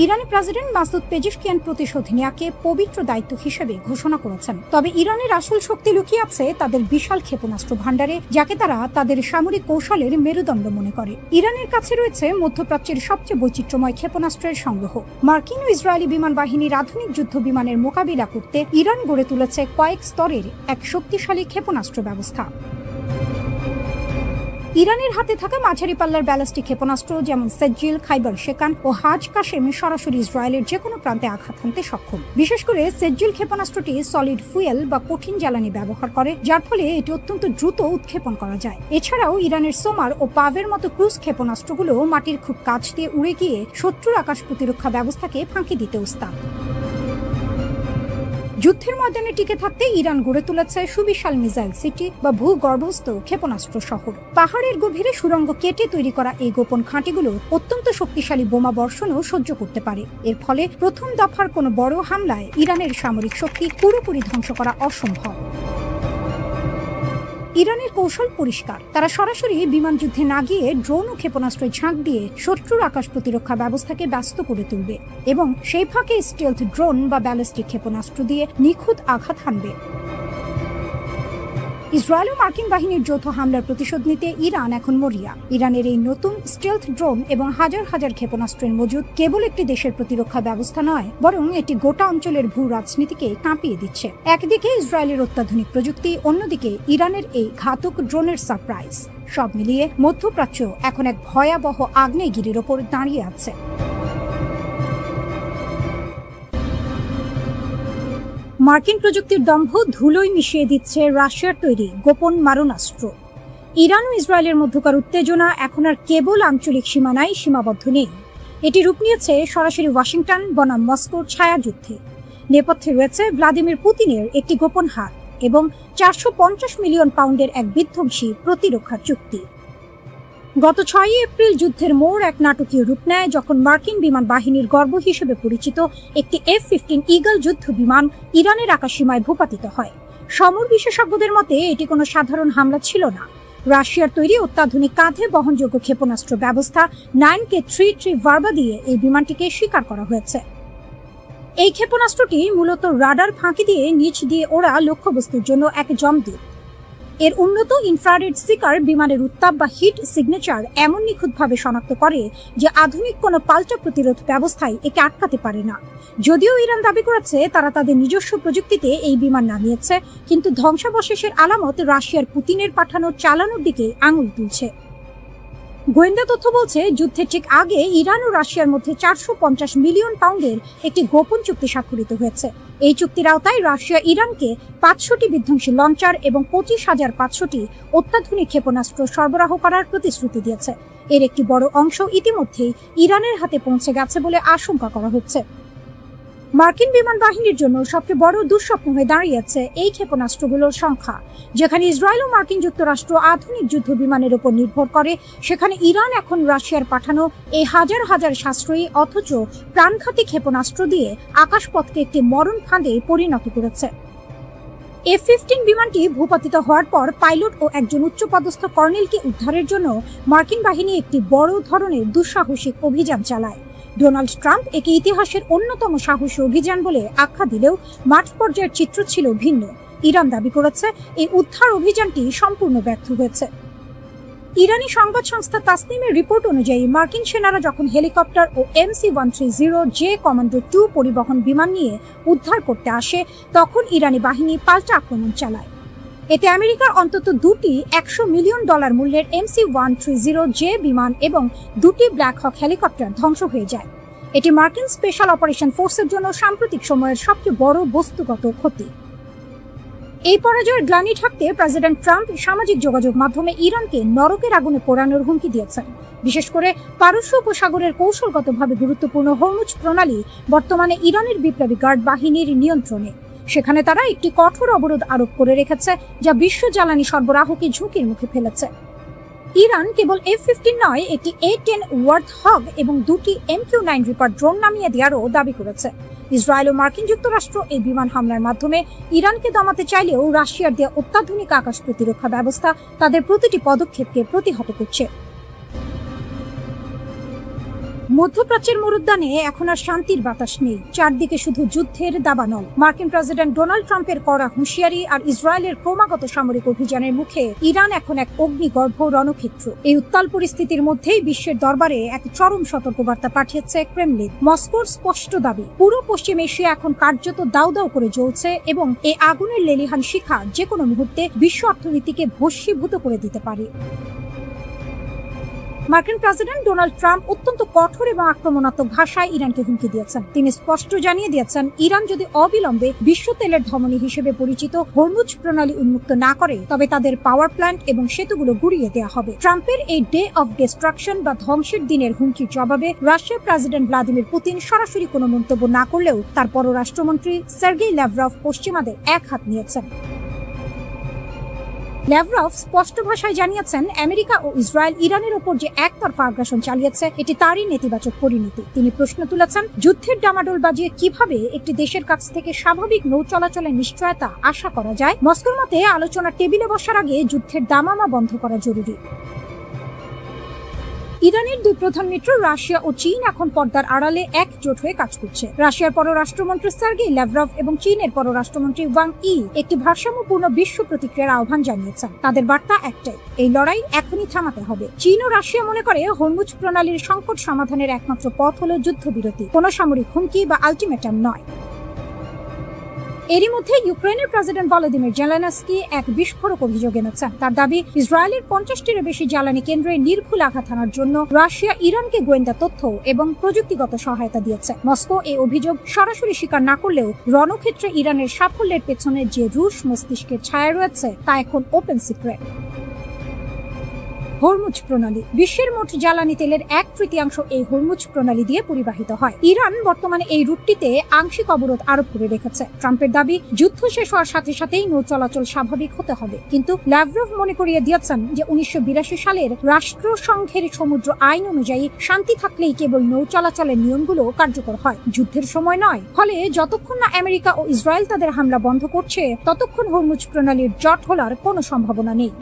ইরানের প্রেসিডেন্ট মাসুদ পেজিশকিয়ান প্রতিশোধ নেওয়াকে পবিত্র দায়িত্ব হিসেবে ঘোষণা করেছেন। তবে ইরানের আসল শক্তি লুকিয়ে আছে তাদের বিশাল ক্ষেপণাস্ত্র ভান্ডারে, যাকে তারা তাদের সামরিক কৌশলের মেরুদণ্ড মনে করে। ইরানের কাছে রয়েছে মধ্যপ্রাচ্যের সবচেয়ে বৈচিত্র্যময় ক্ষেপণাস্ত্রের সংগ্রহ। মার্কিন ও ইসরায়েলি বিমান বাহিনীর আধুনিক যুদ্ধ বিমানের মোকাবিলা করতে ইরান গড়ে তুলেছে কয়েক স্তরের এক শক্তিশালী ক্ষেপণাস্ত্র ব্যবস্থা। ইরানের হাতে থাকা মাঝারি পাল্লার ব্যালিস্টিক ক্ষেপণাস্ত্র যেমন সেজ্জিল, খাইবার শেকান ও হাজ কাশেম সরাসরি ইসরায়েলের যে কোনো প্রান্তে আঘাত হানতে সক্ষম। বিশেষ করে সেজ্জিল ক্ষেপণাস্ত্রটি সলিড ফুয়েল বা কঠিন জ্বালানি ব্যবহার করে, যার ফলে এটি অত্যন্ত দ্রুত উৎক্ষেপণ করা যায়। এছাড়াও ইরানের সোমার ও পাভের মতো ক্রুজ ক্ষেপণাস্ত্রগুলো মাটির খুব কাছ দিয়ে উড়ে গিয়ে শত্রুর আকাশ প্রতিরক্ষা ব্যবস্থাকে ফাঁকি দিতে উস্তাদ। যুদ্ধের ময়দানে টিকে থাকতে ইরান গড়ে তুলেছে সুবিশাল মিসাইল সিটি বা ভূগর্ভস্থ ক্ষেপণাস্ত্র শহর। পাহাড়ের গভীরে সুড়ঙ্গ কেটে তৈরি করা এই গোপন ঘাঁটিগুলো অত্যন্ত শক্তিশালী বোমা বর্ষণও সহ্য করতে পারে। এর ফলে প্রথম দফার কোনো বড় হামলায় ইরানের সামরিক শক্তি পুরোপুরি ধ্বংস করা অসম্ভব। ইরানের কৌশল পরিষ্কার, তারা সরাসরি বিমান যুদ্ধে না গিয়ে ড্রোন ও ক্ষেপণাস্ত্রের ঝাঁক দিয়ে শত্রুর আকাশ প্রতিরক্ষা ব্যবস্থাকে ব্যস্ত করে তুলবে এবং সেই ফাঁকে স্টেলথ ড্রোন বা ব্যালিস্টিক ক্ষেপণাস্ত্র দিয়ে নিখুঁত আঘাত হানবে। ইসরায়েল ও মার্কিন বাহিনীর যৌথ হামলার প্রতিশোধ নিতে ইরান এখন মরিয়া। ইরানের এই নতুন স্টেলথ ড্রোন এবং হাজার হাজার ক্ষেপণাস্ত্রের মজুদ কেবল একটি দেশের প্রতিরক্ষা ব্যবস্থা নয়, বরং এটি গোটা অঞ্চলের ভূ রাজনীতিকে কাঁপিয়ে দিচ্ছে। একদিকে ইসরায়েলের অত্যাধুনিক প্রযুক্তি, অন্যদিকে ইরানের এই ঘাতক ড্রোনের সারপ্রাইজ। সব মিলিয়ে মধ্যপ্রাচ্য এখন এক ভয়াবহ আগ্নেয়গিরির ওপর দাঁড়িয়ে আছে। মার্কিন প্রযুক্তির দম্ভ ধুলোয় মিশিয়ে দিচ্ছে রাশিয়ার তৈরি গোপন মারণাস্ত্র। ইরান ও ইসরায়েলের মধ্যকার উত্তেজনা এখন আর কেবল আঞ্চলিক সীমানায় সীমাবদ্ধ নেই, এটি রূপ নিয়েছে সরাসরি ওয়াশিংটন বনাম মস্কোর ছায়াযুদ্ধে। নেপথ্যে রয়েছে ভ্লাদিমির পুতিনের একটি গোপন হাত এবং 450 মিলিয়ন পাউন্ডের এক বিধ্বংসী প্রতিরক্ষা চুক্তি। গত 6 এপ্রিল যুদ্ধের মোড় এক নাটকীয় রূপ নেয় যখন মার্কিন বিমান বাহিনীর গর্ব হিসেবে পরিচিত একটি F-15 ঈগল যুদ্ধ বিমান ইরানের আকাশসীমায় ভূপাতিত হয়। সমর বিশেষজ্ঞদের মতে এটি কোনো সাধারণ হামলা ছিল না। রাশিয়ার তৈরি অত্যাধুনিক কাঁধে বহনযোগ্য ক্ষেপণাস্ত্র ব্যবস্থা 9K-33 ভার্বা দিয়ে এই বিমানটিকে শিকার করা হয়েছে। এই ক্ষেপণাস্ত্রটি মূলত রাডার ফাঁকি দিয়ে নিচ দিয়ে ওড়া লক্ষ্যবস্তুর জন্য এক যমদূত। এর উন্নত ইনফ্রারেড সিকার বিমানের উত্তাপ বা হিট সিগনেচার এমন নিখুঁতভাবে শনাক্ত করে যে আধুনিক কোনো পাল্টা প্রতিরোধ ব্যবস্থায় একে আটকাতে পারে না। যদিও ইরান দাবি করেছে তারা তাদের নিজস্ব প্রযুক্তিতে এই বিমান নামিয়েছে, কিন্তু ধ্বংসাবশেষের আলামত রাশিয়ার পুতিনের পাঠানো চালানোর দিকে আঙুল তুলছে। গোয়েন্দা তথ্য বলছে যুদ্ধের ঠিক আগে ইরান ও রাশিয়ার মধ্যে 450 মিলিয়ন পাউন্ডের একটি গোপন চুক্তি স্বাক্ষরিত হয়েছে। এই চুক্তির আওতায় রাশিয়া ইরানকে 500টি বিধ্বংসী লঞ্চার এবং 25,500টি অত্যাধুনিক ক্ষেপণাস্ত্র সরবরাহ করার প্রতিশ্রুতি দিয়েছে। এর একটি বড় অংশ ইতিমধ্যেই ইরানের হাতে পৌঁছে গেছে বলে আশঙ্কা করা হচ্ছে। মার্কিন বিমান বাহিনীর জন্য সবচেয়ে বড় দুঃস্বপ্ন হয়ে দাঁড়িয়েছে এই ক্ষেপণাস্ত্রগুলোর সংখ্যা। যেখানে ইসরায়েল ও মার্কিন যুক্তরাষ্ট্র আধুনিক যুদ্ধ বিমানের উপর নির্ভর করে, সেখানে ইরান এখন রাশিয়ার পাঠানো এই হাজার হাজার সাশ্রয়ী অথচ প্রাণঘাতী ক্ষেপণাস্ত্র দিয়ে আকাশপথকে একটি মরণ ফাঁদে পরিণত করেছে। F-15 বিমানটি ভূপাতিত হওয়ার পর পাইলট ও একজন উচ্চপদস্থ কর্নেলকে উদ্ধারের জন্য মার্কিন বাহিনী একটি বড় ধরনের দুঃসাহসিক অভিযান চালায়। ডোনাল্ড ট্রাম্প একে ইতিহাসের অন্যতম সাহসী অভিযান বলে আখ্যা দিলেও মাঠ পর্যায়ের চিত্র ছিল ভিন্ন। ইরান দাবি করেছে এই উদ্ধার অভিযানটি সম্পূর্ণ ব্যর্থ হয়েছে। ইরানি সংবাদ সংস্থা তাসনিমের রিপোর্ট অনুযায়ী মার্কিন সেনারা যখন হেলিকপ্টার ও MC-130J কমান্ডো 2 পরিবহন বিমান নিয়ে উদ্ধার করতে আসে, তখন ইরানি বাহিনী পাল্টা আক্রমণ চালায়। এতে আমেরিকার অন্তত 2টি $100 মিলিয়ন মূল্যের MC-130J বিমান এবং 2টি ব্ল্যাক হক হেলিকপ্টার ধ্বংস হয়ে যায়। এটি মার্কিন স্পেশাল অপারেশন ফোর্সের জন্য সাম্প্রতিক সময়ের সবচেয়ে বড় বস্তুগত ক্ষতি। এই পরাজয়ের গ্লানি ঢাকতে প্রেসিডেন্ট ট্রাম্প সামাজিক যোগাযোগ মাধ্যমে ইরানকে নরকের আগুনে পোড়ানোর হুমকি দিয়েছেন। বিশেষ করে পারস্য উপসাগরের কৌশলগতভাবে গুরুত্বপূর্ণ হরমুজ প্রণালী বর্তমানে ইরানের বিপ্লবী গার্ড বাহিনীর নিয়ন্ত্রণে। সেখানে তারা একটি কঠোর অবরোধ আরোপ করে রেখেছে, যা বিশ্ব জ্বালানি সরবরাহকে ঝুঁকির মুখে ফেলেছে। ইরান কেবল F-15 নয়, একটি A-10 ওয়ার্থহগ এবং দুটি MQ-9 রিপার ড্রোন নামিয়ে দেওয়ারও দাবি করেছে। ইসরায়েল ও মার্কিন যুক্তরাষ্ট্র এই বিমান হামলার মাধ্যমে ইরানকে দমাতে চাইলেও রাশিয়ার দেওয়া অত্যাধুনিক আকাশ প্রতিরক্ষা ব্যবস্থা তাদের প্রতিটি পদক্ষেপকে প্রতিহত করছে। মধ্যপ্রাচ্যের মরুদ্যানে এখন আর শান্তির বাতাস নেই, চারদিকে শুধু যুদ্ধের দাবানল। মার্কিন প্রেসিডেন্ট ডোনাল্ড ট্রাম্পের কড়া হুঁশিয়ারি আর ইসরায়েলের ক্রমাগত সামরিক অভিযানের মুখে ইরান এখন এক অগ্নিগর্ভ রণক্ষেত্র। এই উত্তাল পরিস্থিতির মধ্যেই বিশ্বের দরবারে এক চরম সতর্কবার্তা পাঠিয়েছে ক্রেমলিন। মস্কোর স্পষ্ট দাবি, পুরো পশ্চিম এশিয়া এখন কার্যত দাউ দাউ করে জ্বলছে এবং এই আগুনের লেলিহান শিখা যে কোনো মুহূর্তে বিশ্ব অর্থনীতিকে ভস্মীভূত করে দিতে পারে। মার্কিন প্রেসিডেন্ট ডোনাল্ড ট্রাম্প অত্যন্ত কঠোর এবং আক্রমণাত্মক ভাষায় ইরানকে হুমকি দিয়েছেন। তিনি স্পষ্ট জানিয়ে দিয়েছেন, ইরান যদি অবিলম্বে বিশ্ব তেলের ধমনী হিসেবে পরিচিত হরমুজ প্রণালী উন্মুক্ত না করে, তবে তাদের পাওয়ার প্ল্যান্ট এবং সেতুগুলো গুড়িয়ে দেওয়া হবে। ট্রাম্পের এই ডে অফ ডিস্ট্রাকশন বা ধ্বংসের দিনের হুমকির জবাবে রাশিয়ার প্রেসিডেন্ট ভ্লাদিমির পুতিন সরাসরি কোনো মন্তব্য না করলেও তার পররাষ্ট্রমন্ত্রী সার্গেই ল্যাভরভ পশ্চিমাদের এক হাত নিয়েছেন। ল্যাভরভ স্পষ্ট ভাষায় জানিয়েছেন, আমেরিকা ও ইসরায়েল ইরানের ওপর যে একতরফা আগ্রাসন চালিয়েছে এটি তারই নেতিবাচক পরিণতি। তিনি প্রশ্ন তুলেছেন, যুদ্ধের ডামাডোল বাজিয়ে কিভাবে একটি দেশের কাছ থেকে স্বাভাবিক নৌ চলাচলের নিশ্চয়তা আশা করা যায়। মস্কোর মতে আলোচনার টেবিলে বসার আগে যুদ্ধের দামামা বন্ধ করা জরুরি। ইরানের দুই প্রধান মিত্র রাশিয়া ও চীন এখন পর্দার আড়ালে একজোট হয়ে কাজ করছে। রাশিয়ার পররাষ্ট্রমন্ত্রী সার্গেই ল্যাভরভ এবং চীনের পররাষ্ট্রমন্ত্রী ওয়াং ই একটি ভারসাম্যপূর্ণ বিশ্ব প্রতিক্রিয়ার আহ্বান জানিয়েছেন। তাদের বার্তা একটাই, এই লড়াই এখনই থামাতে হবে। চীন ও রাশিয়া মনে করে হরমুজ প্রণালীর সংকট সমাধানের একমাত্র পথ হল যুদ্ধবিরতি, কোনো সামরিক হুমকি বা আলটিমেটাম নয়। এরই মধ্যে ইউক্রেনের প্রেসিডেন্ট ভলোদিমির জেলেনস্কি এক বিস্ফোরক অভিযোগ এনেছেন। তার দাবি, ইসরায়েলের 50টিরও বেশি জ্বালানি কেন্দ্রে নির্ভুল আঘাত হানার জন্য রাশিয়া ইরানকে গোয়েন্দা তথ্য এবং প্রযুক্তিগত সহায়তা দিয়েছে। মস্কো এই অভিযোগ সরাসরি স্বীকার না করলেও রণক্ষেত্রে ইরানের সাফল্যের পেছনে যে রুশ মস্তিষ্কের ছায়া রয়েছে তা এখন ওপেন সিক্রেট। হরমুজ প্রণালী, বিশ্বের মোট জ্বালানি তেলের 1/3 এই হরমুজ প্রণালী দিয়ে পরিবাহিত হয়। ইরান বর্তমানে এই রুটটিতে আংশিক অবরোধ আরোপ করে রেখেছে। ট্রাম্পের দাবি, যুদ্ধ শেষ হওয়ার সাথে সাথেই নৌ চলাচল স্বাভাবিক হতে হবে। কিন্তু ল্যাভরভ মনে করিয়ে দিয়েছেন যে 1982 সালের রাষ্ট্রসংঘের সমুদ্র আইন অনুযায়ী শান্তি থাকলেই কেবল নৌ চলাচলের নিয়মগুলো কার্যকর হয়, যুদ্ধের সময় নয়। ফলে যতক্ষণ না আমেরিকা ও ইসরায়েল তাদের হামলা বন্ধ করছে, ততক্ষণ হরমুজ প্রণালীর জট খোলার কোনো সম্ভাবনা নেই।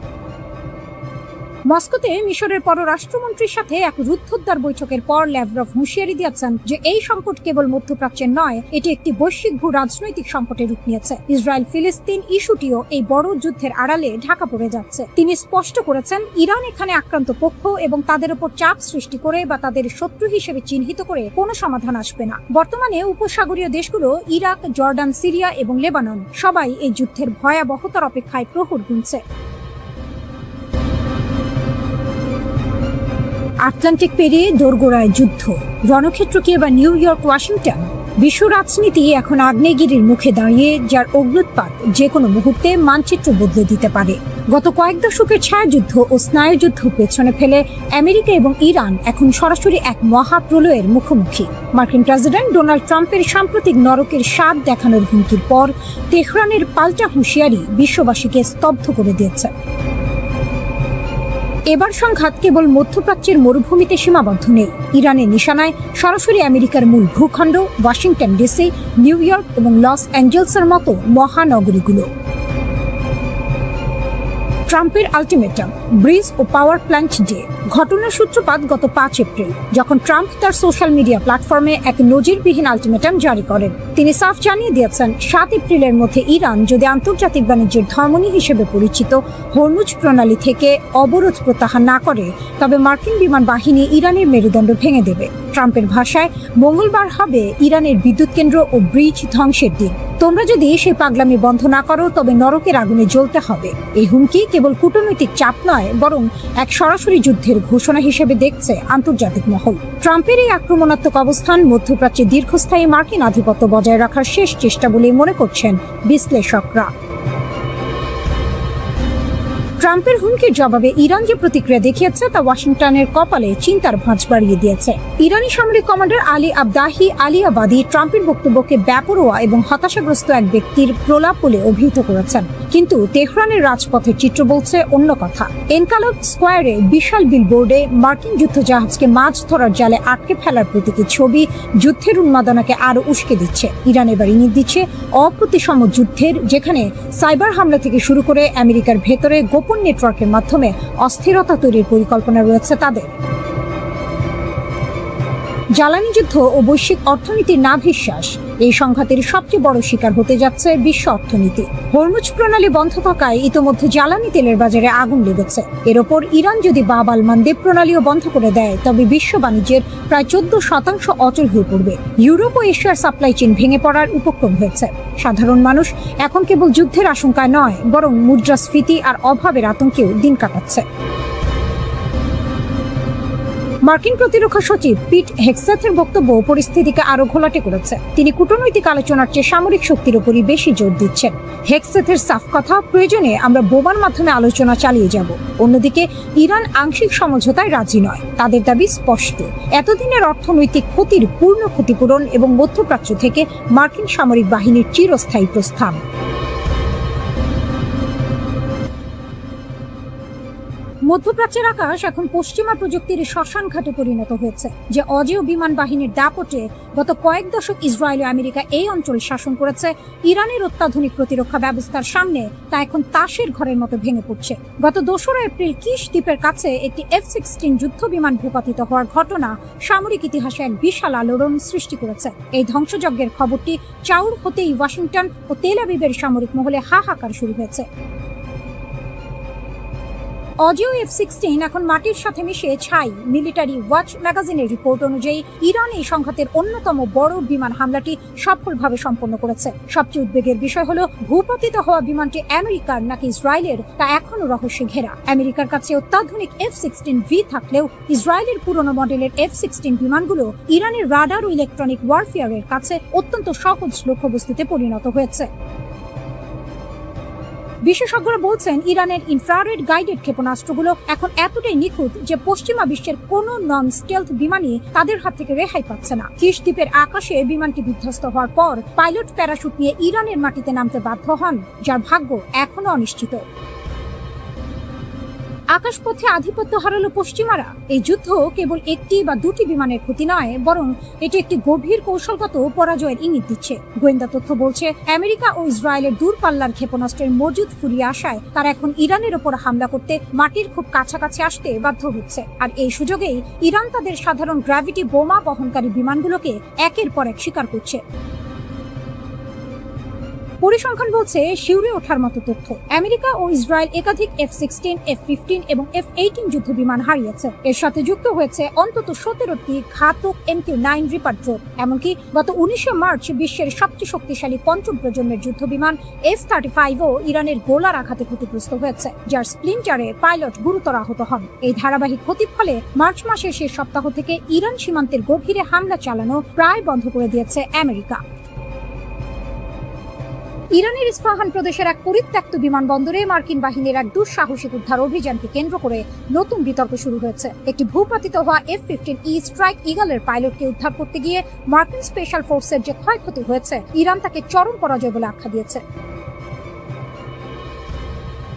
মস্কোতে মিশরের পররাষ্ট্রমন্ত্রীর সাথে এক রুদ্ধদ্বার বৈঠকের পর ল্যাভরভ হুঁশিয়ারি দিয়েছেন যে এই সংকট কেবল মধ্যপ্রাচ্যের নয়, এটি একটি বৈশ্বিক ভূ রাজনৈতিক সংকটে রূপ নিয়েছে। ইসরায়েল ফিলিস্তিন ইস্যুটিও এই বড় যুদ্ধের আড়ালে ঢাকা পড়ে যাচ্ছে। তিনি স্পষ্ট করেছেন, ইরান এখানে আক্রান্ত পক্ষ এবং তাদের উপর চাপ সৃষ্টি করে বা তাদের শত্রু হিসেবে চিহ্নিত করে কোনো সমাধান আসবে না। বর্তমানে উপসাগরীয় দেশগুলো ইরাক, জর্ডান, সিরিয়া এবং লেবানন সবাই এই যুদ্ধের ভয়াবহতার অপেক্ষায় প্রহর গুনছে। আটলান্টিক পেরিয়ে দোরগোড়ায় যুদ্ধ, রণক্ষেত্র কি এবার নিউ ইয়র্ক, ওয়াশিংটন? বিশ্ব রাজনীতি এখন আগ্নেয়গিরির মুখে দাঁড়িয়ে, যার অগ্ন্যুৎপাত যে কোনো মুহূর্তে মানচিত্র বদলে দিতে পারে। গত কয়েক দশকের ছায়াযুদ্ধ ও স্নায়ুযুদ্ধ পেছনে ফেলে আমেরিকা এবং ইরান এখন সরাসরি এক মহাপ্রলয়ের মুখোমুখি। মার্কিন প্রেসিডেন্ট ডোনাল্ড ট্রাম্পের সাম্প্রতিক নরকের স্বাদ দেখানোর হুমকির পর তেহরানের পাল্টা হুঁশিয়ারি বিশ্ববাসীকে স্তব্ধ করে দিয়েছে। এবার সংঘাত কেবল মধ্যপ্রাচ্যের মরুভূমিতে সীমাবদ্ধ নেই। ইরানের নিশানায় সরাসরি আমেরিকার মূল ভূখণ্ড, ওয়াশিংটন ডিসি, নিউ ইয়র্ক এবং লস অ্যাঞ্জেলসের মতো মহানগরীগুলো। ট্রাম্পের আলটিমেটাম, ব্রিজ ও পাওয়ার প্ল্যান্ট ডে। ঘটনার সূত্রপাত গত 5 এপ্রিল, যখন ট্রাম্প তার সোশ্যাল মিডিয়া প্ল্যাটফর্মে এক নজিরবিহীন আলটিমেটাম জারি করেন। তিনি সাফ জানিয়ে দিয়েছেন, 7 এপ্রিলের মধ্যে ইরান যদি আন্তর্জাতিক বাণিজ্যের ধমনী হিসেবে পরিচিত হরমুজ প্রণালী থেকে অবরোধ প্রত্যাহার না করে, তবে মার্কিন বিমান বাহিনী ইরানের মেরুদণ্ড ভেঙে দেবে। ট্রাম্পের ভাষায়, মঙ্গলবার হবে ইরানের বিদ্যুৎ কেন্দ্র ও ব্রিজ ধ্বংসের দিন। তোমরা যদি সেই পাগলামি বন্ধ না করো, তবে নরকের আগুনে জ্বলতে হবে। এই হুমকি কেবল কূটনৈতিক চাপ নয়, বরং এক সরাসরি যুদ্ধের ঘোষণা হিসেবে দেখছে আন্তর্জাতিক মহল। ট্রাম্পের এই আক্রমণাত্মক অবস্থান মধ্যপ্রাচ্যে দীর্ঘস্থায়ী মার্কিন আধিপত্য বজায় রাখার শেষ চেষ্টা বলে মনে করছেন বিশ্লেষকরা। ট্রাম্পের হুমকির জবাবে ইরান যে প্রতিক্রিয়া দেখিয়েছে তা ওয়াশিংটনের কপালে চিন্তার ভাঁজ বাড়িয়ে দিয়েছে। ইরানি সামরিক কমান্ডার আলী আবদাহি আলিয়াবাদী ট্রাম্পের বক্তব্যকে বেপরোয়া এবং হতাশাগ্রস্ত এক ব্যক্তির প্রলাপ বলে অভিহিত করেছেন। কিন্তু তেহরানের রাজপথের চিত্র বলছে অন্য কথা। এনকালাব স্কোয়ারে বিশাল বিলবোর্ডে মার্কিন যুদ্ধজাহাজকে মাছ ধরার জালে আটকে ফেলার প্রতীকী ছবি যুদ্ধের উন্মাদনাকে আরো উস্কে দিচ্ছে। ইরান এবার ইঙ্গিত দিচ্ছে অপ্রতিসম যুদ্ধের, যেখানে সাইবার হামলা থেকে শুরু করে আমেরিকার ভেতরে গোপন নেটওয়ার্কের মাধ্যমে অস্থিরতা তৈরির পরিকল্পনা রয়েছে তাদের। জ্বালানি যুদ্ধ ও বৈশ্বিক অর্থনীতির নাভিশ্বাস, এই সংঘাতের সবচেয়ে বড় শিকার হতে যাচ্ছে বিশ্ব অর্থনীতি। হরমুজ প্রণালী বন্ধ থাকায় ইতোমধ্যে জ্বালানি তেলের বাজারে আগুন লেগেছে। এর ওপর ইরান যদি বাব আল মানদেব প্রণালীও বন্ধ করে দেয়, তবে বিশ্ব বাণিজ্যের প্রায় 14% অচল হয়ে পড়বে। ইউরোপ ও এশিয়ার সাপ্লাই চেইন ভেঙে পড়ার উপক্রম হয়েছে। সাধারণ মানুষ এখন কেবল যুদ্ধের আশঙ্কায় নয়, বরং মুদ্রাস্ফীতি আর অভাবের আতঙ্কেও দিন কাটাচ্ছে। মার্কিন প্রতিরক্ষা সচিব পিট হেগসেথের বক্তব্য পরিস্থিতিকে আরো ঘোলাটে করেছে। তিনি কূটনৈতিক আলোচনার চেয়ে সামরিক শক্তির উপরই বেশি জোর দিচ্ছেন। হেগসেথের সাফ কথা, প্রয়োজনে আমরা বোমার মাধ্যমে আলোচনা চালিয়ে যাব। অন্যদিকে ইরান আংশিক সমঝোতায় রাজি নয়। তাদের দাবি স্পষ্ট, এতদিনের অর্থনৈতিক ক্ষতির পূর্ণ ক্ষতিপূরণ এবং মধ্যপ্রাচ্য থেকে মার্কিন সামরিক বাহিনীর চিরস্থায়ী প্রস্থান। মধ্যপ্রাচ্যের আকাশ এখন পশ্চিমা প্রযুক্তির শ্মশান ঘাটে পরিণত হয়েছে। যে অজেয় বিমান বাহিনীর দাপটে গত কয়েক দশক ইসরায়েল ও আমেরিকা এই অঞ্চল শাসন করেছে, ইরানের অত্যাধুনিক প্রতিরক্ষা ব্যবস্থার সামনে তা এখন তাসের ঘরের মতো ভেঙে পড়ছে। গত 2 এপ্রিল কিশ দ্বীপের কাছে একটি F-16 যুদ্ধ বিমান ভূপাতিত হওয়ার ঘটনা সামরিক ইতিহাসে এক বিশাল আলোড়ন সৃষ্টি করেছে। এই ধ্বংসযজ্ঞের খবরটি চাউর হতেই ওয়াশিংটন ও তেল আবিবের সামরিক মহলে হাহাকার শুরু হয়েছে। অজেয় F-16 এখন মাটির সাথে মিশে ছাই। মিলিটারি ওয়াচ ম্যাগাজিনের রিপোর্ট অনুযায়ী ইরান এই সংঘাতের অন্যতম বড় বিমান হামলাটি সফলভাবে সম্পন্ন করেছে। সবচেয়ে উদ্বেগের বিষয় হলো, ভূপাতিত হওয়া বিমানটি আমেরিকার নাকি ইসরায়েলের তা এখনো রহস্যে ঘেরা। আমেরিকার কাছে অত্যাধুনিক F-16V থাকলেও ইসরায়েলের পুরনো মডেলের F-16 বিমানগুলো ইরানের রাডার ও ইলেকট্রনিক ওয়ারফেয়ারের কাছে অত্যন্ত সহজ লক্ষ্যবস্তুতে পরিণত হয়েছে। বিশেষজ্ঞরা বলছেন, ইরানের ইনফ্রারেড গাইডেড ক্ষেপণাস্ত্রগুলো এখন এতটাই নিখুঁত যে পশ্চিমা বিশ্বের কোনো নন স্টেলথ বিমানই তাদের হাত থেকে রেহাই পাচ্ছে না। কিশ দ্বীপের আকাশে বিমানটি বিধ্বস্ত হওয়ার পর পাইলট প্যারাশুট নিয়ে ইরানের মাটিতে নামতে বাধ্য হন, যার ভাগ্য এখনো অনিশ্চিত। আকাশপথে আধিপত্য হারালো পশ্চিমারা। এই যুদ্ধ কেবল একটি বা দুটি বিমানের ক্ষতি নয়, বরং এটি একটি গভীর কৌশলগত পরাজয়ের ইঙ্গিত দিচ্ছে। গোয়েন্দা তথ্য বলছে, আমেরিকা ও ইসরায়েলের দূরপাল্লার ক্ষেপণাস্ত্রের মজুদ ফুরিয়ে আসায় তারা এখন ইরানের ওপর হামলা করতে মাটির খুব কাছাকাছি আসতে বাধ্য হচ্ছে। আর এই সুযোগেই ইরান তাদের সাধারণ গ্র্যাভিটি বোমা বহনকারী বিমানগুলোকে একের পর এক শিকার করছে। পরিসংখ্যান বলছে, শিউরে ওঠার মতো তথ্য, আমেরিকা ও ইসরায়েল একাধিক F-16, F-15 এবং F-18 যুদ্ধ বিমান হারিয়েছে। এর সাথে যুক্ত হয়েছে অন্তত 17টি ঘাতক MQ-9 রিপার ড্রোন। এমনকি গত 19 মার্চ বিশ্বের সবচেয়ে শক্তিশালী পঞ্চম প্রজন্মের যুদ্ধ বিমান F-35ও ইরানের গোলার আঘাতে ক্ষতিগ্রস্ত হয়েছে, যার স্প্লিন্টারে পাইলট গুরুতর আহত হন। এই ধারাবাহিক ক্ষতির ফলে মার্চ মাসের শেষ সপ্তাহ থেকে ইরান সীমান্তের গভীরে হামলা চালানো প্রায় বন্ধ করে দিয়েছে আমেরিকা। ইরানের ইস্পাহান প্রদেশের এক পরিত্যক্ত বিমানবন্দরে মার্কিন বাহিনীর এক দুঃসাহসিক উদ্ধার অভিযানকে কেন্দ্র করে নতুন বিতর্ক শুরু হয়েছে। একটি ভূপাতিত হওয়া F-15E স্ট্রাইক ইগলের পাইলটকে উদ্ধার করতে গিয়ে মার্কিন স্পেশাল ফোর্সের যে ক্ষয়ক্ষতি হয়েছে, ইরান তাকে চরম পরাজয় বলে আখ্যা দিয়েছে।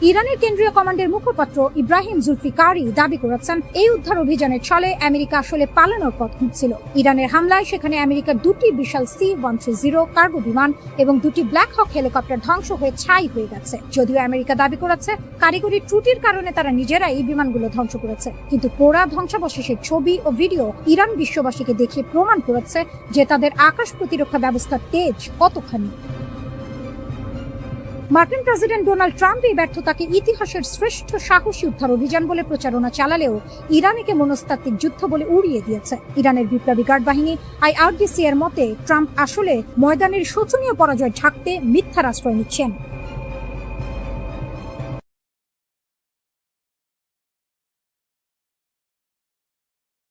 ইরানের কেন্দ্রীয় কমান্ডের মুখপাত্র ইব্রাহিম জুলফিকারি দাবি করেছেন, এই উদ্ধার অভিযানের ছলে আমেরিকা আসলে পালানোর পথ খুঁজছিল। ইরানের হামলায় সেখানে আমেরিকার 2টি বিশাল C-130 কার্গো বিমান এবং 2টি ব্ল্যাক হক হেলিকপ্টার ধ্বংস হয়ে ছাই হয়ে গেছে। যদিও আমেরিকা দাবি করেছে কারিগরি ত্রুটির কারণে তারা নিজেরাই এই বিমানগুলো ধ্বংস করেছে, কিন্তু পোড়া ধ্বংসাবশেষের ছবি ও ভিডিও ইরান বিশ্ববাসীকে দেখিয়ে প্রমাণ করেছে যে তাদের আকাশ প্রতিরক্ষা ব্যবস্থার তেজ কতখানি। মার্কিন প্রেসিডেন্ট ডোনাল্ড ট্রাম্প এই ব্যর্থতাকে ইতিহাসের শ্রেষ্ঠ সাহসী উদ্ধার অভিযান বলে প্রচারণা চালালেও ইরানকে মনস্তাত্ত্বিক যুদ্ধ বলে উড়িয়ে দিয়েছে। ইরানের বিপ্লবী গার্ড বাহিনী IRGC এর মতে, ট্রাম্প আসলে ময়দানের শোচনীয় পরাজয় ঢাকতে মিথ্যার আশ্রয় নিচ্ছেন।